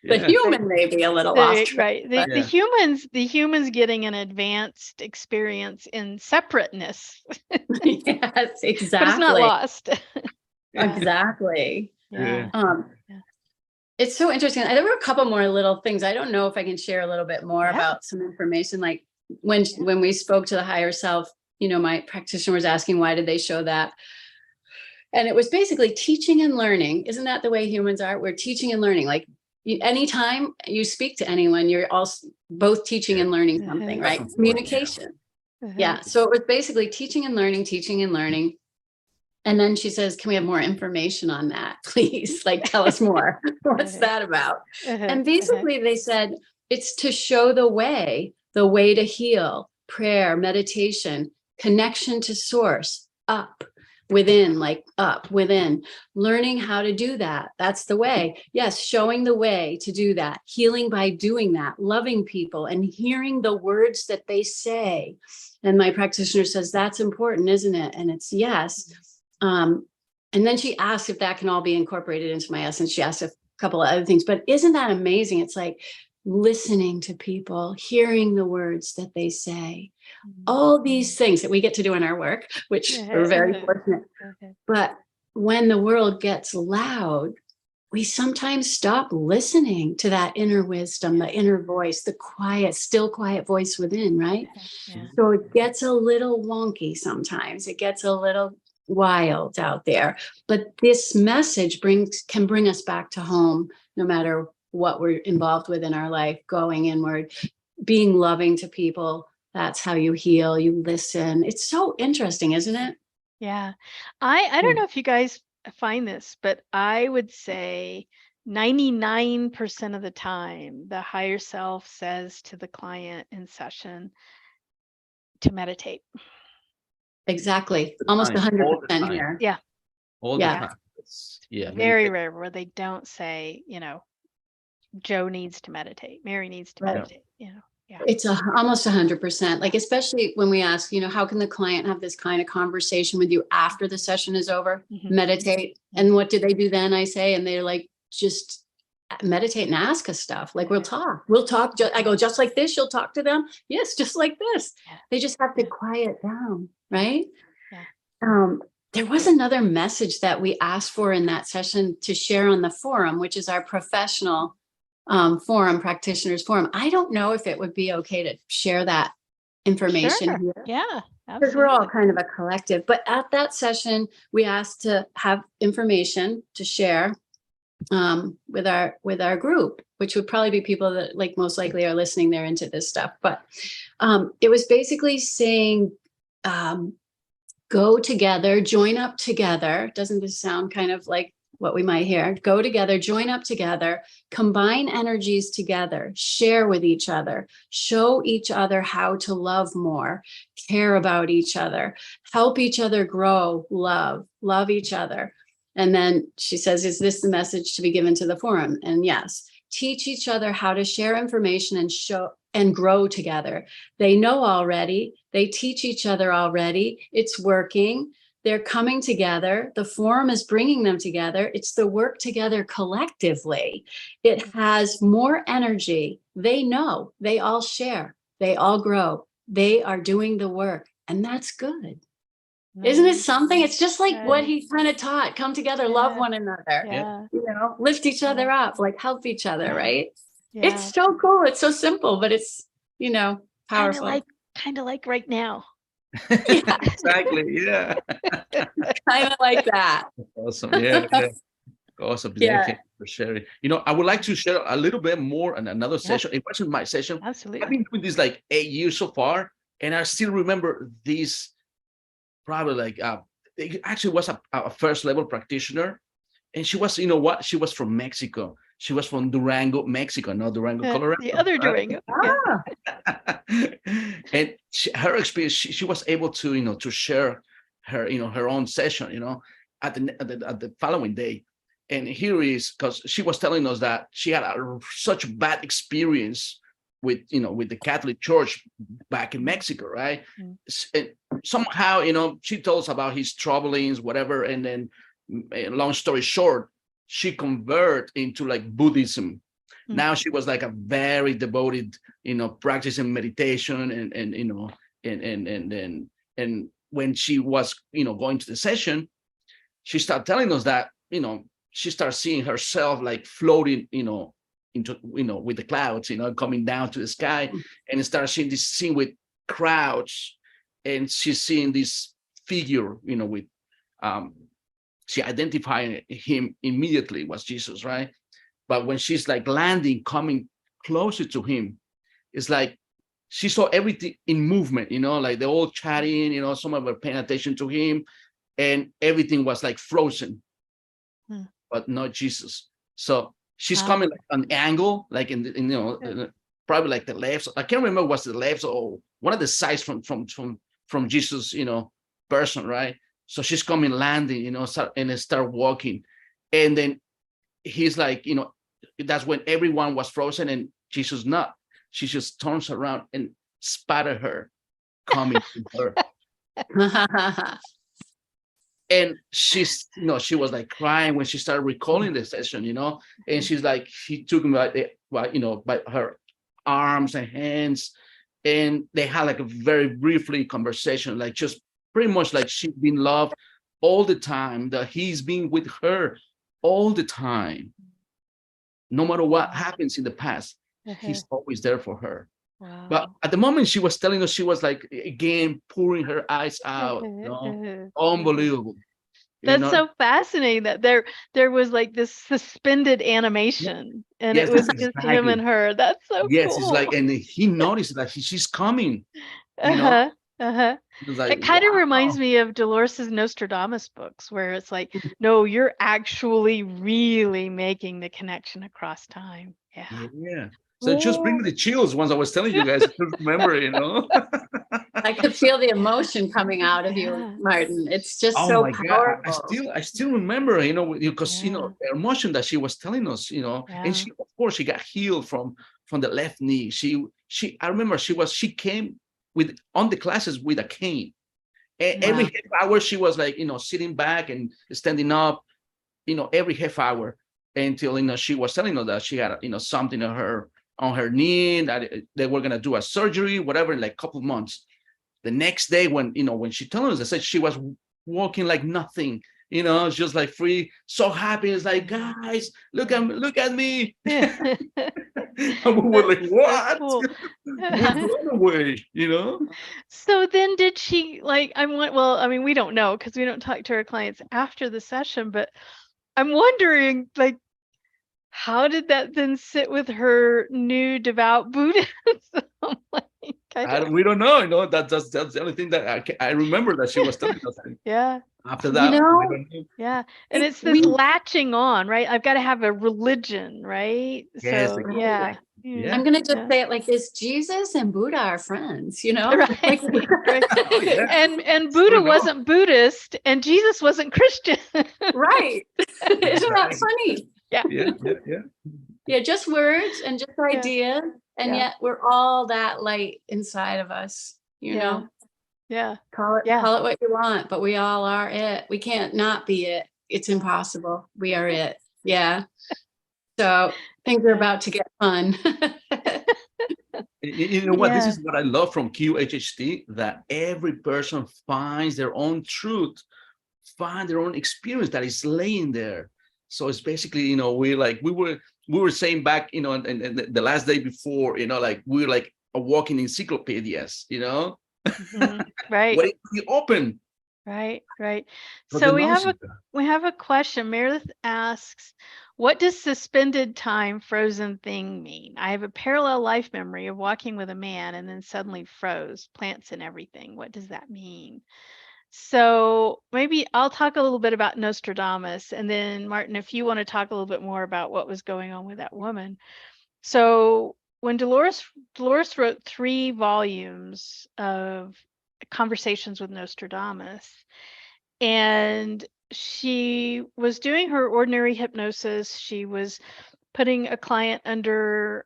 C: The human may be a little lost.
A: Right. The humans getting an advanced experience in separateness.
C: Yes, exactly.
A: But it's not lost.
C: Exactly.
A: Yeah.
C: It's so interesting. There were a couple more little things. I don't know if I can share a little bit more about some information. Like when we spoke to the higher self, my practitioner was asking, why did they show that? And it was basically teaching and learning. Isn't that the way humans are? We're teaching and learning. Like, anytime you speak to anyone, you're also both teaching and learning something, right? Communication. Yeah. So it was basically teaching and learning. And then she says, can we have more information on that, please? Like, tell us more. What's that about? And basically they said, It's to show the way to heal, prayer, meditation, connection to source, up, within, like up, within, learning how to do that. That's the way. Yes, showing the way to do that, healing by doing that, loving people and hearing the words that they say. And my practitioner says, that's important, isn't it? And it's yes. And then she asked if that can all be incorporated into my essence. She asked a couple of other things, but isn't that amazing? It's like listening to people, hearing the words that they say, all these things that we get to do in our work, which we're very fortunate. But when the world gets loud, we sometimes stop listening to that inner wisdom, the inner voice, the quiet, still quiet voice within, right?
A: Yeah.
C: So it gets a little wonky sometimes. It gets a little wild out there. But this message can bring us back to home, no matter what we're involved with in our life, going inward, being loving to people. That's how you heal, you listen. It's so interesting, isn't it?
A: Yeah. I don't know if you guys find this, but I would say 99% of the time, the higher self says to the client in session to meditate.
C: Exactly. Almost 100% here.
A: Yeah.
B: All the time. Yeah.
A: Very rare where they don't say, Joe needs to meditate. Mary needs to meditate, Yeah.
C: It's almost 100%. Like, especially when we ask, how can the client have this kind of conversation with you after the session is over? Meditate. And what do they do then? I say, and they're like, just meditate and ask us stuff. Like, we'll talk. I go, just like this, you'll talk to them. Yes, just like this. They just have to quiet down, right? There was another message that we asked for in that session to share on the forum, which is our professional forum, practitioners forum. I don't know if it would be okay to share that information here.
A: Yeah,
C: because we're all kind of a collective. But at that session, we asked to have information to share with our group, which would probably be people that most likely are listening. They're into this stuff. But it was basically saying, go together, join up together. Doesn't this sound kind of like what we might hear? Go together, join up together, combine energies together, share with each other, show each other how to love more, care about each other, help each other grow, love each other. And then she says, is this the message to be given to the forum? And yes, teach each other how to share information and show and grow together. They know already, they teach each other already, it's working. They're coming together. The forum is bringing them together. It's the work together collectively. It has more energy. They know, they all share, they all grow. They are doing the work, and that's good. Isn't it something? It's just like what he kind of taught. Come together, love one another, lift each other up, help each other, right? It's so cool. It's so simple, but it's, powerful.
A: Kind of like right now.
C: Yeah.
B: Exactly. Yeah.
C: Kind of like that.
B: Awesome. Yeah. Awesome. Yeah. Thank you for sharing. I would like to share a little bit more on another session. It wasn't my session.
A: Absolutely.
B: I've been doing this 8 years so far, and I still remember this. Probably it actually was a first level practitioner, and she was, she was from Mexico. She was from Durango, Mexico, not Durango, Colorado.
A: The other Durango.
B: And her experience, she was able to, to share her, her own session, at the following day. And here is, because she was telling us that she had such bad experience with, with the Catholic Church back in Mexico, right? And somehow, she told us about his troublings, whatever. And then, long story short, she converted into Buddhism. Now she was a very devoted, practicing meditation and when she was, going to the session, she started telling us that, she started seeing herself floating, into, with the clouds, coming down to the sky, and started seeing this scene with crowds, and she's seeing this figure, with, she identified him immediately was Jesus, right? But when she's landing, coming closer to him, it's she saw everything in movement, they're all chatting, some of them were paying attention to him, and everything was frozen, but not Jesus. So she's coming on an angle, in probably like the left. I can't remember what's the left or one of the sides from Jesus, person, right? So she's coming landing, start walking, and then he's like, that's when everyone was frozen and Jesus not. She just turns around and spat at her, coming to her. And she's, she was like crying when she started recalling the session, and she's like, she took him by her arms and hands, and they had like a very briefly conversation, like just pretty much like she's been loved all the time, that he's been with her all the time. No matter what happens in the past, he's always there for her.
A: Wow.
B: But at the moment she was telling us, she was like, again, pouring her eyes out. Unbelievable.
A: That's so fascinating that there was like this suspended animation, and
B: yes,
A: it was just him and her. That's so
B: yes,
A: cool.
B: it's like, and he noticed that she's coming. Like,
A: it kind of reminds me of Dolores's Nostradamus books, where it's like, no, you're actually really making the connection across time.
B: Yeah. So it just bring me the chills once I was telling you guys. I couldn't remember,
C: I could feel the emotion coming out of you, Martin. It's just so powerful.
B: God. I still remember, because the emotion that she was telling us, and she, of course, she got healed from the left knee. I remember she came on the classes with a cane. Every half hour she was like, sitting back and standing up, every half hour, until she was telling us that she had something on her knee, that they were gonna do a surgery, whatever, in like a couple of months. The next day, when she told us, I said she was walking like nothing, just like free, so happy. It's like, guys, look at me. And we were like, what?
A: Cool.
B: We're blown away,
A: So then did she, like, we don't know because we don't talk to our clients after the session, but I'm wondering, like, how did that then sit with her new devout Buddhism?
B: We don't know. That's the only thing that I remember that she was telling us.
A: Yeah.
B: After that,
A: yeah, and it's this latching on, right? I've got to have a religion, right?
B: Yes,
A: so
B: exactly.
A: yeah.
C: I'm gonna just say it like this: Jesus and Buddha are friends,
A: Right.
C: Like,
A: and Buddha wasn't Buddhist, and Jesus wasn't Christian.
C: Right? Isn't that funny?
B: Yeah.
C: Just words and just ideas, and yet we're all that light inside of us,
A: Yeah.
C: Call it what you want, but we all are it. We can't not be it. It's impossible. We are it. Yeah. So things are about to get fun.
B: You know what? This is what I love from QHHT, that every person finds their own truth, find their own experience that is laying there. So it's basically, we were saying back, and the last day before, like we were like a walking encyclopedias,
A: Right.
B: What is open?
A: Right. So we have a question. Meredith asks, what does suspended time frozen thing mean? I have a parallel life memory of walking with a man and then suddenly froze, plants and everything. What does that mean? So maybe I'll talk a little bit about Nostradamus, and then Martin, if you want to talk a little bit more about what was going on with that woman. So when Dolores wrote 3 volumes of Conversations with Nostradamus, and she was doing her ordinary hypnosis. She was putting a client under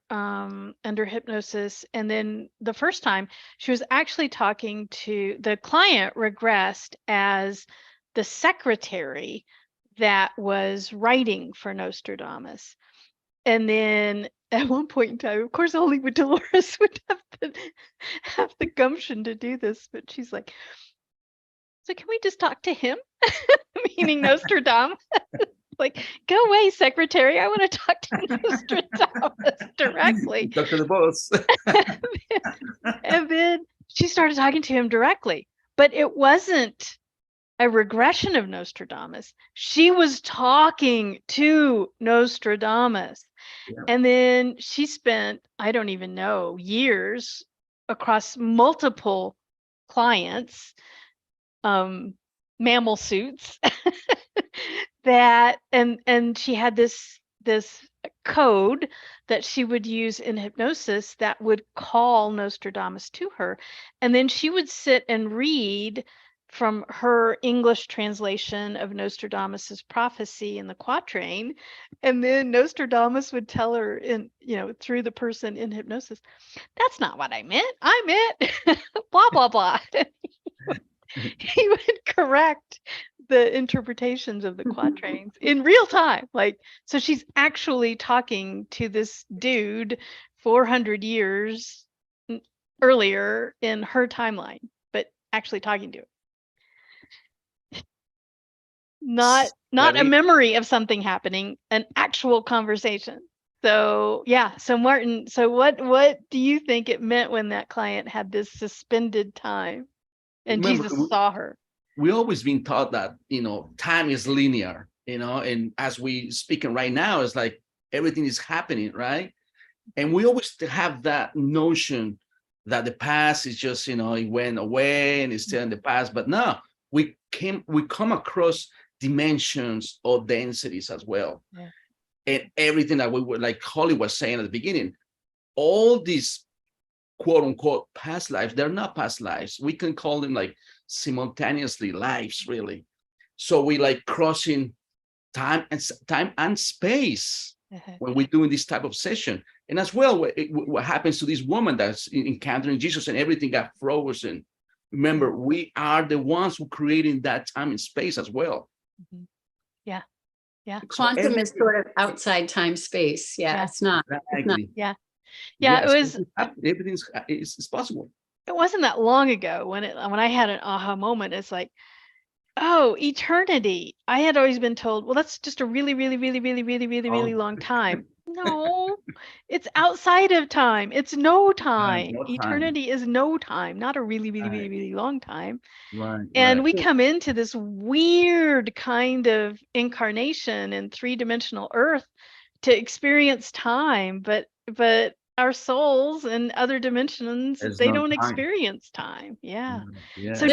A: hypnosis, and then the first time she was actually talking to the client, regressed as the secretary that was writing for Nostradamus. And then at one point in time, of course, only Dolores would have the gumption to do this, but she's like, so can we just talk to him? Meaning Nostradamus. Like, go away, secretary. I want to talk to Nostradamus directly.
B: Talk to the boss.
A: And then she started talking to him directly, but it wasn't a regression of Nostradamus. She was talking to Nostradamus. Yeah. And then she spent, I don't even know, years across multiple clients, mammal suits, that and she had this code that she would use in hypnosis that would call Nostradamus to her. And then she would sit and read from her English translation of Nostradamus's prophecy in the quatrain. And then Nostradamus would tell her in, through the person in hypnosis, that's not what I meant. I meant blah, blah, blah. He would correct the interpretations of the quatrains in real time. So she's actually talking to this dude 400 years earlier in her timeline, but actually talking to him. Not a memory of something happening, an actual conversation. So yeah, so Martin, so what do you think it meant when that client had this suspended time and Jesus saw her?
B: We always been taught that, time is linear, and as we speaking right now, it's like everything is happening, right? And we always have that notion that the past is just, it went away and it's still in the past. But no, we come across dimensions or densities as well. Yeah. And everything that we were, like Holly was saying at the beginning, all these quote unquote past lives, they're not past lives. We can call them like simultaneously lives, really. So we like crossing time and space when we're doing this type of session. And as well, what happens to this woman that's encountering Jesus and everything got frozen. Remember, we are the ones who creating that time and space as well.
A: Mm-hmm. Yeah. Yeah.
C: Quantum is sort of outside time space. Yeah. It's not.
B: Exactly.
C: It's not.
A: Yeah. Yeah.
B: Yes,
A: it was.
B: It's possible.
A: It wasn't that long ago when I had an aha moment. It's like, oh, eternity. I had always been told, well, that's just a really, really, really, really, really, really, really long time. No, it's outside of time. It's no time.
B: No time.
A: Eternity is no time, not a really, really, really, really long time.
B: Right.
A: And we come into this weird kind of incarnation in three-dimensional Earth to experience time, but our souls in other dimensions, they don't experience time. Yeah. Yeah. So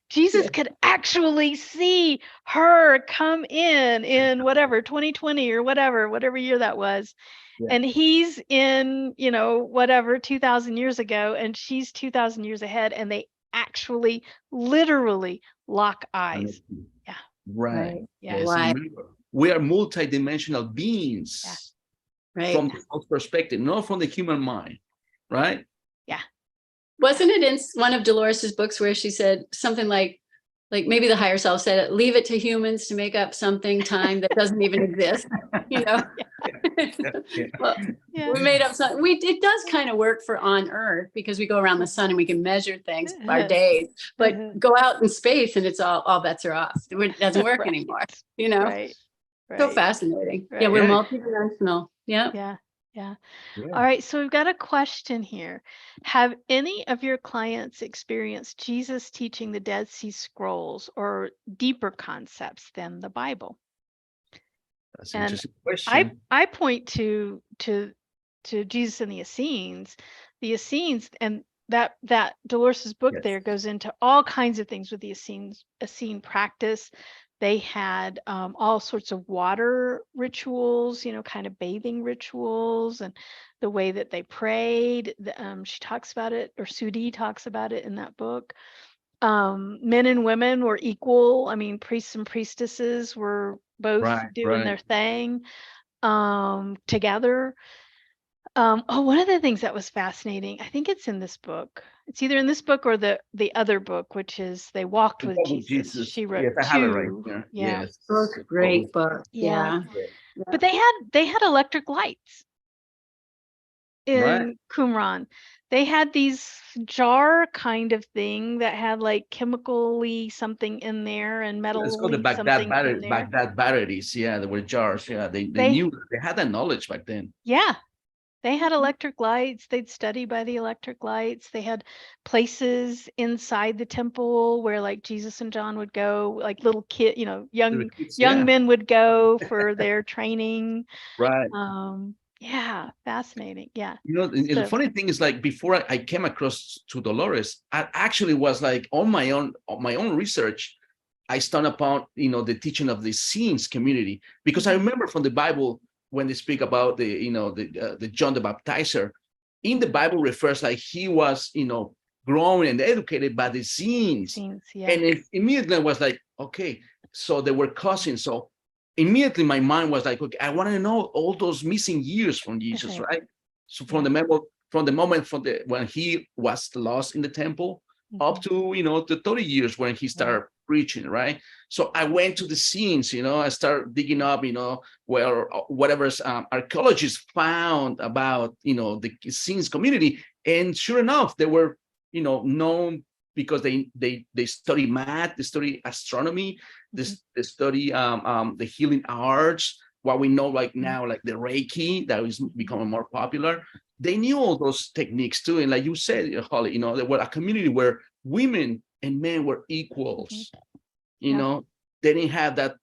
A: Jesus could actually see her come in whatever 2020 or whatever year that was. Yeah. And he's in, whatever 2000 years ago, and she's 2000 years ahead, and they actually literally lock eyes. Yeah.
B: Right.
A: Yeah.
B: Yes. Right. We are multi-dimensional beings. Yeah. Right. From the soul's perspective, not from the human mind, right?
C: Yeah. Wasn't it in one of Dolores's books where she said something like maybe the higher self said, leave it to humans to make up something time that doesn't even exist, Yeah. Well, yeah. We made up something. It does kind of work for on Earth because we go around the sun and we can measure things, our days, but go out in space and it's all bets are off. It doesn't work right. anymore, Right. So fascinating. Right. Yeah, we're multidimensional. Yeah.
A: All right. So we've got a question here. Have any of your clients experienced Jesus teaching the Dead Sea Scrolls or deeper concepts than the Bible?
B: That's an interesting question.
A: I point to Jesus and the Essenes. The Essenes, and that Dolores's book there goes into all kinds of things with the Essene practice. They had all sorts of water rituals, kind of bathing rituals, and the way that they prayed. She talks about it, or Sudi talks about it in that book. Men and women were equal. I mean, priests and priestesses were both doing their thing together. One of the things that was fascinating, I think it's in this book. It's either in this book or the other book, which is They Walked with Jesus. She wrote
B: I have it right here.
A: Yeah.
B: Yes.
C: Both great books. Yeah.
A: But they had electric lights in Qumran. They had these jar kind of thing that had like chemically something in there and metal.
B: It's called the Baghdad batteries. Yeah, they were jars. Yeah, they knew, they had that knowledge back then.
A: Yeah. They had electric lights. They'd study by the electric lights. They had places inside the temple where like Jesus and John would go, like little kid, young men would go for their training.
B: Right.
A: Yeah, fascinating. Yeah.
B: The funny thing is, like, before I came across to Dolores, I actually was like on my own research. I stumbled upon, the teaching of the Essenes community, because I remember from the Bible, when they speak about the John the Baptizer, in the Bible refers like he was, grown and educated by the scenes.
A: Yeah.
B: And it immediately was like, okay, so they were cousins. So immediately my mind was like, okay, I want to know all those missing years from Jesus, right? So from the moment when he was lost in the temple up to the 30 years when he started preaching, right? So I went to the scenes, I started digging up, where whatever archaeologists found about the scenes community, and sure enough, they were known because they study math, they study astronomy, they study the healing arts, what we know like now, like the Reiki that is becoming more popular. They knew all those techniques too. And like you said, Holly, they were a community where women and men were equals. They didn't have that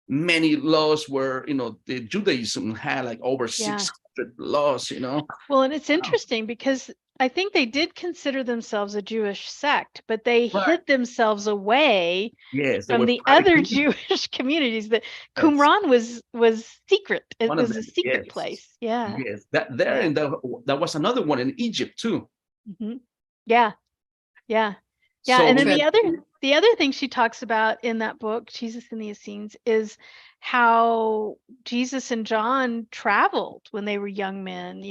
B: many laws where, the Judaism had like over 600 laws,
A: Well, and it's interesting because I think they did consider themselves a Jewish sect, but they hid themselves away from the other Jewish communities. That Qumran was secret. It was a secret place. Yeah.
B: Yes, and that was another one in Egypt too.
A: Yeah. So, and then the other thing she talks about in that book, Jesus and the Essenes, is how Jesus and John traveled when they were young men.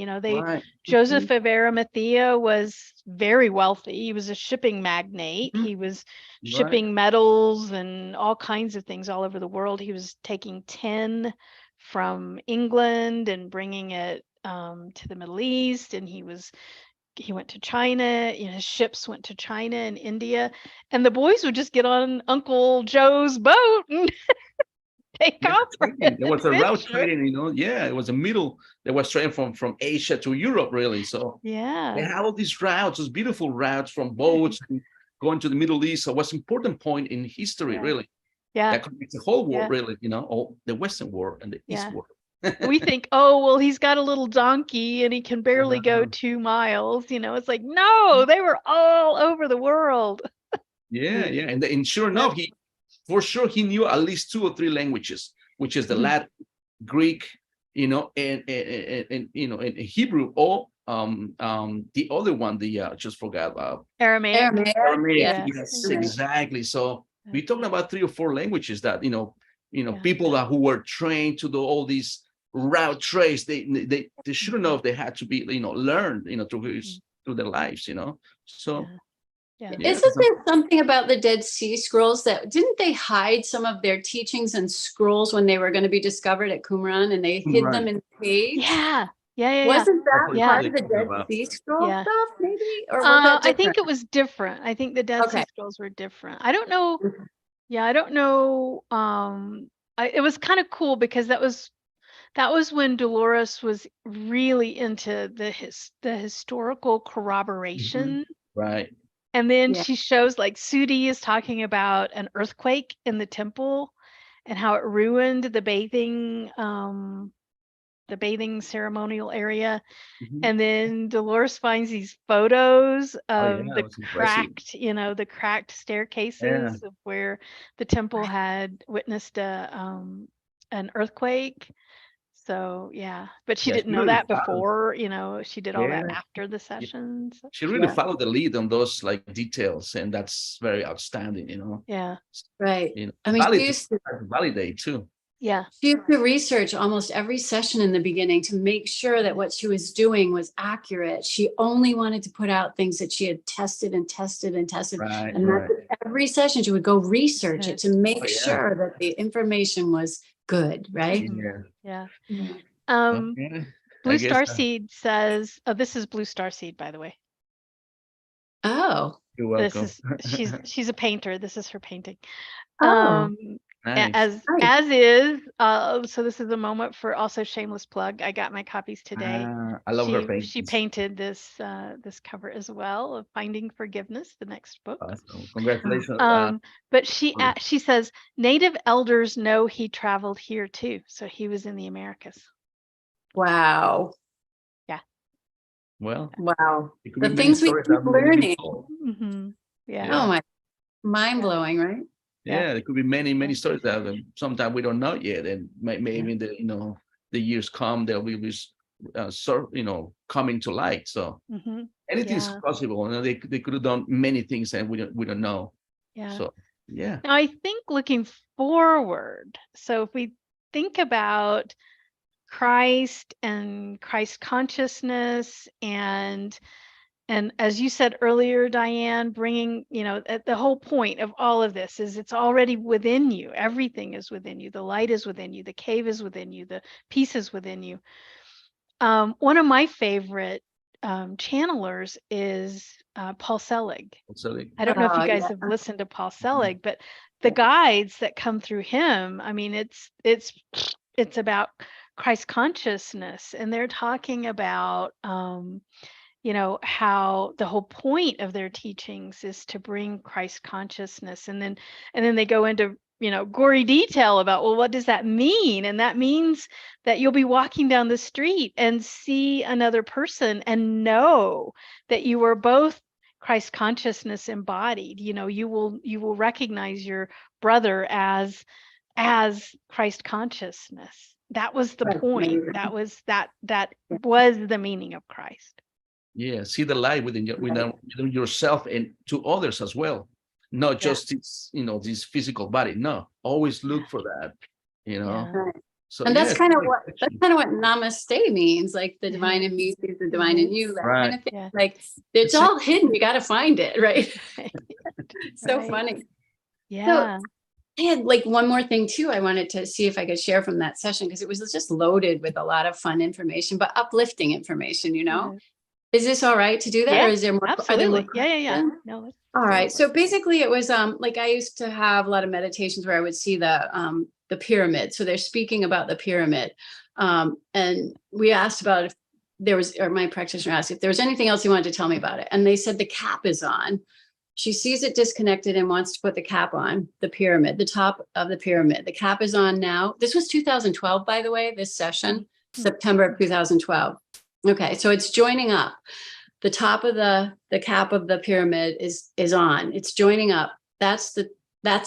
A: Joseph of Arimathea was very wealthy. He was a shipping magnate. He was shipping metals and all kinds of things all over the world. He was taking tin from England and bringing it to the Middle East, and he went to China, his ships went to China and India, and the boys would just get on Uncle Joe's boat and take off.
B: There was a route trading, it was a middle that was trading from Asia to Europe, really. So they had all these routes, those beautiful routes from boats and going to the Middle East. So it was an important point in history, really. That connects the whole world, really, all the Western world and the East world.
A: We think, oh, well, he's got a little donkey and he can barely go 2 miles. It's like, no, they were all over the world.
B: And sure enough, he knew at least 2 or 3 languages, which is the Latin, Greek, and Hebrew, or the other one, just forgot
A: Aramaic.
B: Yes, exactly. So we're talking about 3 or 4 languages that people who were trained to do all these route trades, they should know if they had to be learned through their lives, so
C: Isn't there something about the Dead Sea Scrolls that didn't they hide some of their teachings and scrolls when they were going to be discovered at Qumran, and they hid them in caves? Wasn't that part of the Dead Sea Scroll stuff, maybe? Or was that different?
A: I think it was different. I think the Dead Sea Scrolls were different. I don't know. I don't know. It was kind of cool because that was when Dolores was really into the historical corroboration.
B: Right.
A: And then she shows, like, Sudi is talking about an earthquake in the temple and how it ruined the bathing ceremonial area. And then Dolores finds these photos of the cracked staircases of where the temple had witnessed an earthquake. So but she didn't know that before, she did all that after the sessions.
B: She really followed the lead on those like details, and that's very outstanding,
C: Right.
B: I mean, she used to validate too.
C: She used to research almost every session in the beginning to make sure that what she was doing was accurate. She only wanted to put out things that she had tested and tested and tested. And every session she would go research it to make sure that the information was good, right?
A: Blue Starseed says, this is Blue Starseed, by the way.
C: Oh,
B: you're welcome.
A: She's a painter. This is her painting.
B: Nice.
A: As is, so this is a moment for also shameless plug. I got my copies today.
B: I love her paintings.
A: She painted this cover as well of Finding Forgiveness, the next book.
B: Awesome. Congratulations.
A: But she says Native elders know he traveled here too, so he was in the Americas.
C: Wow.
B: Well,
C: the things we keep learning.
A: Oh
C: my, mind blowing, right?
B: There could be many stories that sometimes we don't know yet, and maybe the years come, they'll be coming to light. So anything's possible. They could have done many things, and we don't know.
A: Yeah.
B: So yeah.
A: Now I think looking forward, so if we think about Christ and Christ consciousness, and as you said earlier, Diane, bringing, the whole point of all of this is it's already within you. Everything is within you. The light is within you. The cave is within you. The peace is within you. One of my favorite channelers is Paul Selig. I don't know if you guys have listened to Paul Selig, but the guides that come through him, I mean, it's about Christ consciousness, and they're talking about how the whole point of their teachings is to bring Christ consciousness, and then they go into gory detail about, well, what does that mean? And that means that you'll be walking down the street and see another person and know that you are both Christ consciousness embodied. You will recognize your brother as Christ consciousness. That was the point. That was the meaning of Christ.
B: Yeah, see the light within yourself and to others as well. Not just this physical body. No, always look for that. So,
C: and that's kind of what namaste means, like the divine in me is the divine in you, that kind of thing. Yeah. Like it's all hidden. You got to find it, right? So funny.
A: Yeah.
C: So, I had like one more thing too. I wanted to see if I could share from that session, because it was just loaded with a lot of fun information, but uplifting information. Is this all right to do that, or is there more?
A: Absolutely. Yeah. No.
C: All right. So basically, it was like I used to have a lot of meditations where I would see the pyramid. So they're speaking about the pyramid, and we asked about if there was, or my practitioner asked if there was anything else he wanted to tell me about it, and they said the cap is on. She sees it disconnected and wants to put the cap on the pyramid, the top of the pyramid. The cap is on now. This was 2012, by the way. This session, September of 2012. Okay, so it's joining up. The top of the cap of the pyramid is on. It's joining up. That's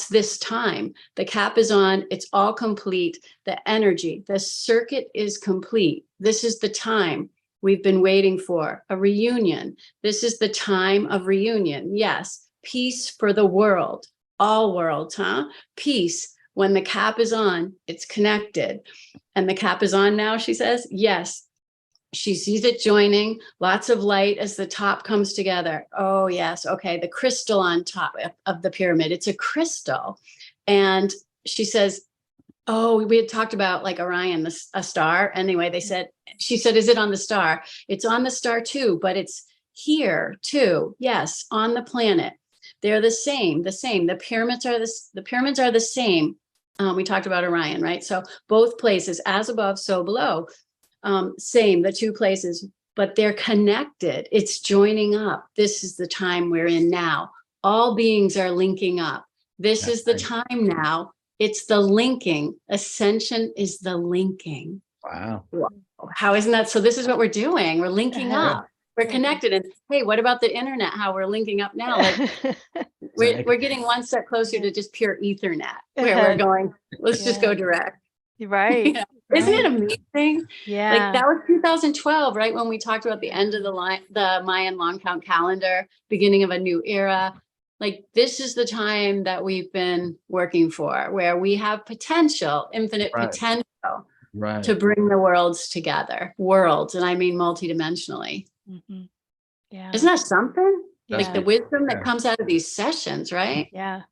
C: this time. The cap is on. It's all complete. The energy, the circuit is complete. This is the time we've been waiting for, a reunion. This is the time of reunion. Yes, peace for the world, all worlds, huh? Peace. When the cap is on, it's connected. And the cap is on now, she says. Yes. She sees it joining, lots of light as the top comes together. Oh, yes. Okay. The crystal on top of the pyramid. It's a crystal. And she says, oh, we had talked about like Orion, a star. Anyway, she said, is it on the star? It's on the star too, but it's here too. Yes. On the planet. They're the same. The pyramids are the same. We talked about Orion, right? So both places, as above, so below. Same, the two places, but they're connected. It's joining up. This is the time we're in now. All beings are linking up. This is the time now. It's the linking. Ascension is the linking.
B: Wow.
C: How isn't that? So this is what we're doing. We're linking up. We're connected. And hey, what about the internet? How we're linking up now? Like we're getting one step closer to just pure Ethernet, where we're going. Let's just go direct.
A: Right.
C: Isn't it amazing?
A: Yeah.
C: Like that was 2012, right? When we talked about the end of the Mayan long count calendar, beginning of a new era. Like this is the time that we've been working for, where we have potential, infinite potential to bring the worlds together. Worlds, and I mean multidimensionally.
A: Mm-hmm. Yeah.
C: Isn't that something?
A: Yeah.
C: Like the wisdom that comes out of these sessions, right?
A: Yeah.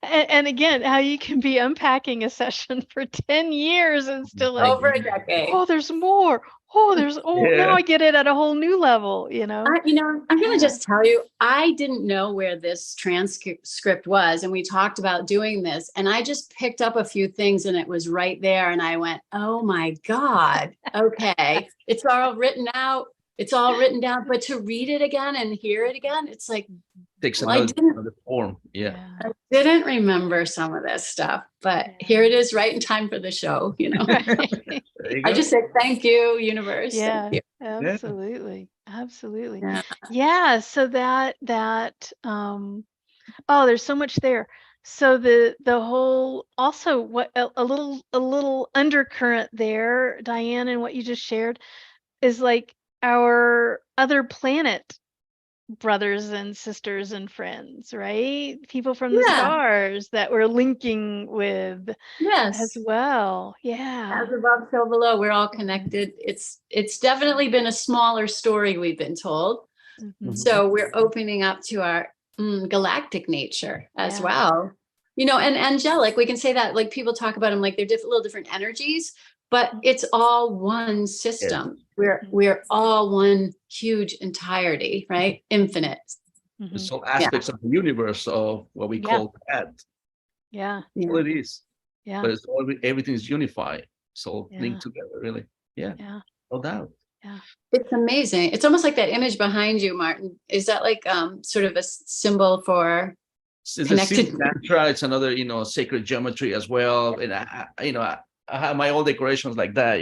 A: And again, how you can be unpacking a session for 10 years and still like,
C: over a decade.
A: Oh, there's more. Now I get it at a whole new level,
C: I'm going to just tell you, I didn't know where this transcript was. And we talked about doing this, and I just picked up a few things and it was right there. And I went, oh my God. Okay. It's all written out. It's all written down, but to read it again and hear it again, it's like,
B: takes another form. Yeah.
C: I didn't remember some of this stuff, but here it is, right in time for the show. I just said, thank you, universe.
A: Yeah,
C: you.
A: Absolutely. Yeah. So that, there's so much there. So the whole, also what a little undercurrent there, Diane, and what you just shared is like our other planet brothers and sisters and friends, right? People from the
C: Yeah.
A: stars that we're linking with
C: Yes.
A: as well. Yeah.
C: As above, so below, we're all connected. It's definitely been a smaller story we've been told.
A: Mhm.
C: So we're opening up to our galactic nature as
A: Yeah.
C: well. You know, and angelic, we can say that, like people talk about them like they're little different energies, but it's all one system. We're all one huge entirety, right? Infinite.
A: Mhm.
B: It's all aspects of the universe of what we call that.
A: Yeah.
B: All it is.
A: Yeah.
B: But it's all, everything is unified. It's all
A: Yeah.
B: linked together, really. Yeah.
A: Yeah.
B: No doubt.
A: Yeah.
C: It's amazing. It's almost like that image behind you, Martin. Is that like sort of a symbol for
B: It's
C: connected?
B: a mantra. It's another, sacred geometry as well. And I have my own decorations like that,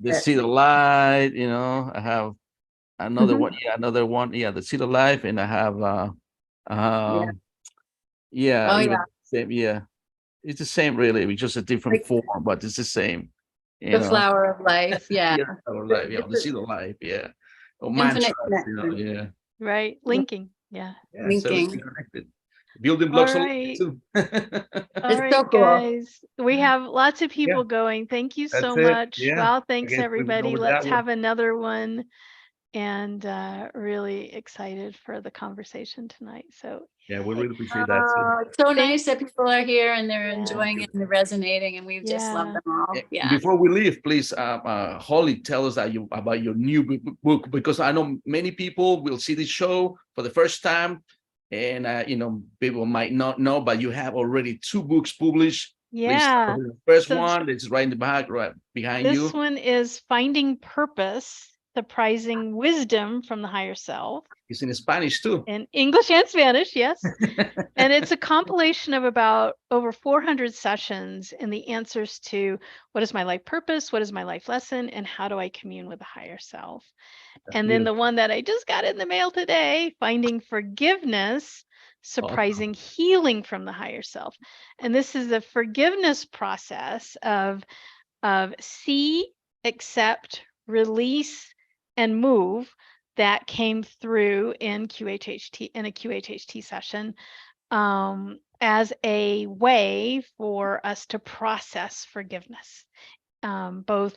B: the seed of light, I have another one, the seed of life, and I have same, it's the same really, it's just a different form, but it's the same.
C: The flower of life,
B: the seed of life, or mantra,
C: infinite
A: Right. Linking. Yeah.
B: so it's
C: linking.
B: connected. Building
A: All
B: blocks
A: right.
B: too.
A: All
C: It's
A: right,
C: so cool.
A: guys. We have lots of people going. Thank you so
B: That's it.
A: much.
B: Yeah.
A: Wow. Thanks,
B: I guess we went
A: everybody.
B: over
A: Let's
B: that one.
A: have another one. And really excited for the conversation tonight. So
B: yeah, we really appreciate that too.
C: It's so nice that people are here and they're
A: Yeah.
C: enjoying it and they're resonating, and we've just loved them all. Yeah.
B: Before we leave, please, Holly, tell us about your new book, because I know many people will see this show for the first time, and people might not know, but you have already 2 books published.
A: Yeah.
B: Please, the first one that's right in the back, right behind you.
A: This one is Finding Purpose, Surprising Wisdom from the Higher Self.
B: It's in Spanish too.
A: In English and Spanish, yes. And it's a compilation of about over 400 sessions and the answers to what is my life purpose, what is my life lesson, and how do I commune with the higher self. And then the one that I just got in the mail today, Finding Forgiveness, Surprising Healing from the Higher Self. And this is a forgiveness process of see, accept, release, and move that came through in QHHT, in a QHHT session, as a way for us to process forgiveness, both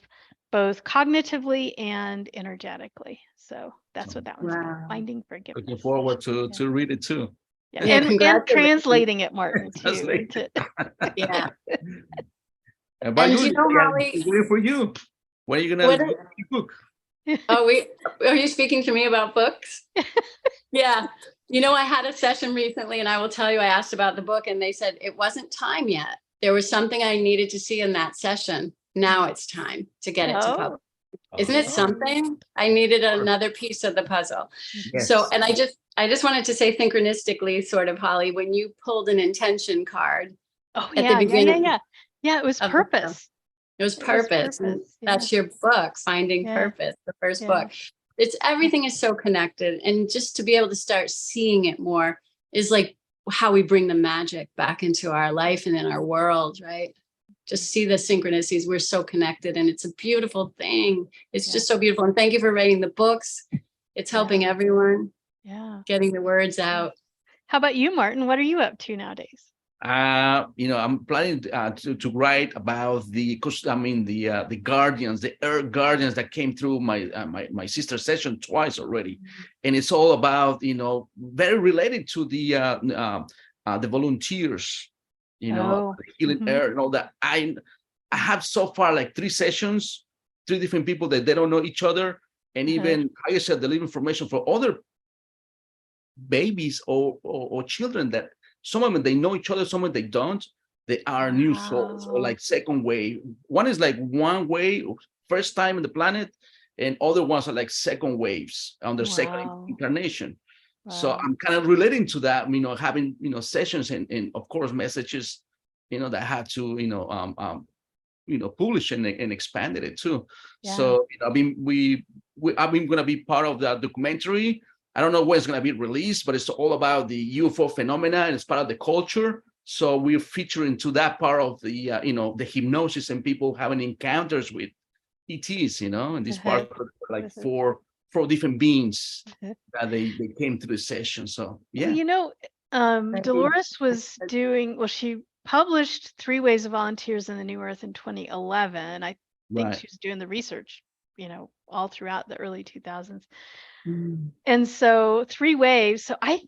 A: cognitively and energetically. So that's what that one's called, Finding Forgiveness.
B: Looking forward to read it too.
A: Yeah. And translating it, Martin, too.
C: Yeah.
B: And
C: you know, Holly,
B: for you. When are you gonna read the book?
C: Are you speaking to me about books? Yeah. You know, I had a session recently, and I will tell you, I asked about the book and they said it wasn't time yet. There was something I needed to see in that session. Now it's time to get it to public. Isn't it something? I needed another piece of the puzzle.
B: Yes.
C: So, and I just wanted to say synchronistically, sort of, Holly, when you pulled an intention card.
A: Yeah, it was purpose.
C: It was purpose. And that's your book, Finding Purpose, the first book. It's everything is so connected. And just to be able to start seeing it more is like how we bring the magic back into our life and in our world, right? Just see the synchronicities. We're so connected, and it's a beautiful thing. It's just so beautiful. And thank you for writing the books. It's helping everyone. Yeah. Getting the words out.
A: How about you, Martin? What are you up to nowadays?
B: I'm planning to write about the guardians, the earth guardians that came through my sister's session twice already, and it's all about very related to the volunteers, the healing earth and all that. I have so far like 3 sessions, 3 different people that they don't know each other, and even like I said, they leave information for other babies or children that. Some of them, they know each other, some of them they don't. They are new souls, or like second wave. One is like one way, first time in the planet, and other ones are like second waves on their second incarnation. So I'm kind of relating to that, having, sessions and of course messages, that I had to, publish and expanded it too. So, I've been going to be part of that documentary. I don't know when it's going to be released, but it's all about the UFO phenomena, and it's part of the culture. So we're featuring to that part of the, the hypnosis and people having encounters with ETs, and this part of like four different beings that they came to the session. So yeah.
A: Dolores was doing, she published 3 Waves of Volunteers in the New Earth in 2011. I think she was doing the research, all throughout the early 2000s. And so 3 waves. So I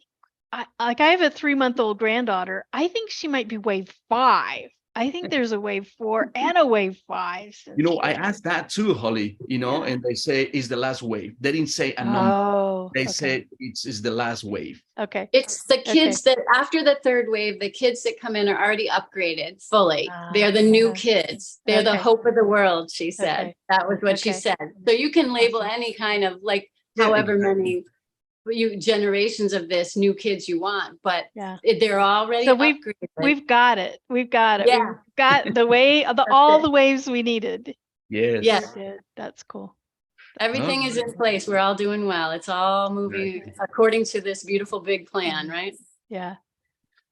A: have a 3-month-old granddaughter. I think she might be wave 5. I think there's a wave 4 and a wave 5.
B: I asked that too, Holly, and they say it's the last wave. They didn't say a number. They said it's the last wave.
A: Okay.
C: It's the kids that after the 3rd wave, the kids that come in are already upgraded fully. They're the new kids. They're the hope of the world, she said. That was what she said. So you can label any kind of however many generations of this new kids you want, but they're already upgraded.
A: We've got it. We've got the way all the waves we needed.
B: Yes.
A: That's cool.
C: Everything is in place. We're all doing well. It's all moving according to this beautiful big plan, right?
A: Yeah.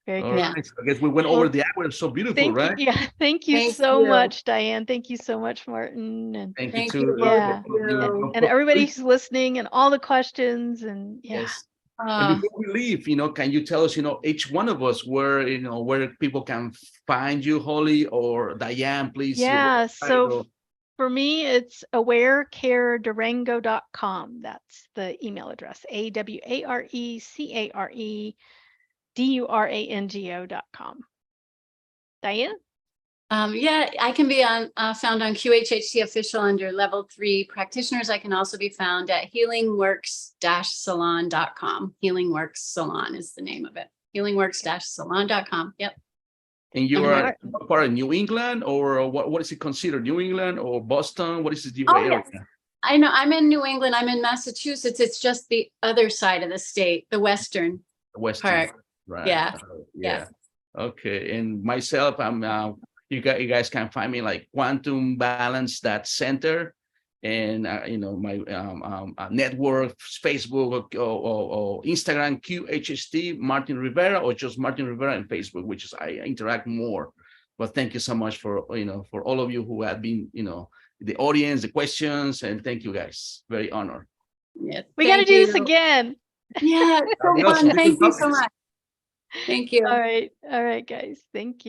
A: Very good.
B: Right. So I guess we went over the hour. So beautiful, right?
A: Thank you so much, Diane. Thank you so much, Martin. And
B: thank you.
A: And everybody who's listening and all the questions and
B: Yes. And before we leave, can you tell us, each one of us where people can find you, Holly or Diane, please?
A: Yeah. So for me, it's awarecaredurango.com. That's the email address. awarecaredurango.com. Diane?
C: I can be found on QHHT official under level 3 practitioners. I can also be found at healingworks-salon.com. Healingworks Salon is the name of it. Healingworks-salon.com. Yep.
B: And you are part of New England, or what is it considered? New England or Boston? What is the area?
C: Yes. I know I'm in New England. I'm in Massachusetts. It's just the other side of the state, the western part.
B: Right.
C: Yeah.
B: Okay. And myself, I'm you guys can find me like Quantum Balance that Center, and my network, Facebook or Instagram, QHHT Martin Rivera, or just Martin Rivera on Facebook, which is I interact more. But thank you so much for for all of you who have been the audience, the questions, and thank you guys. Very honored.
C: Yeah,
A: we got to do this again.
C: Yeah, so fun. Thank you so much. Thank you.
A: All right, guys. Thank you.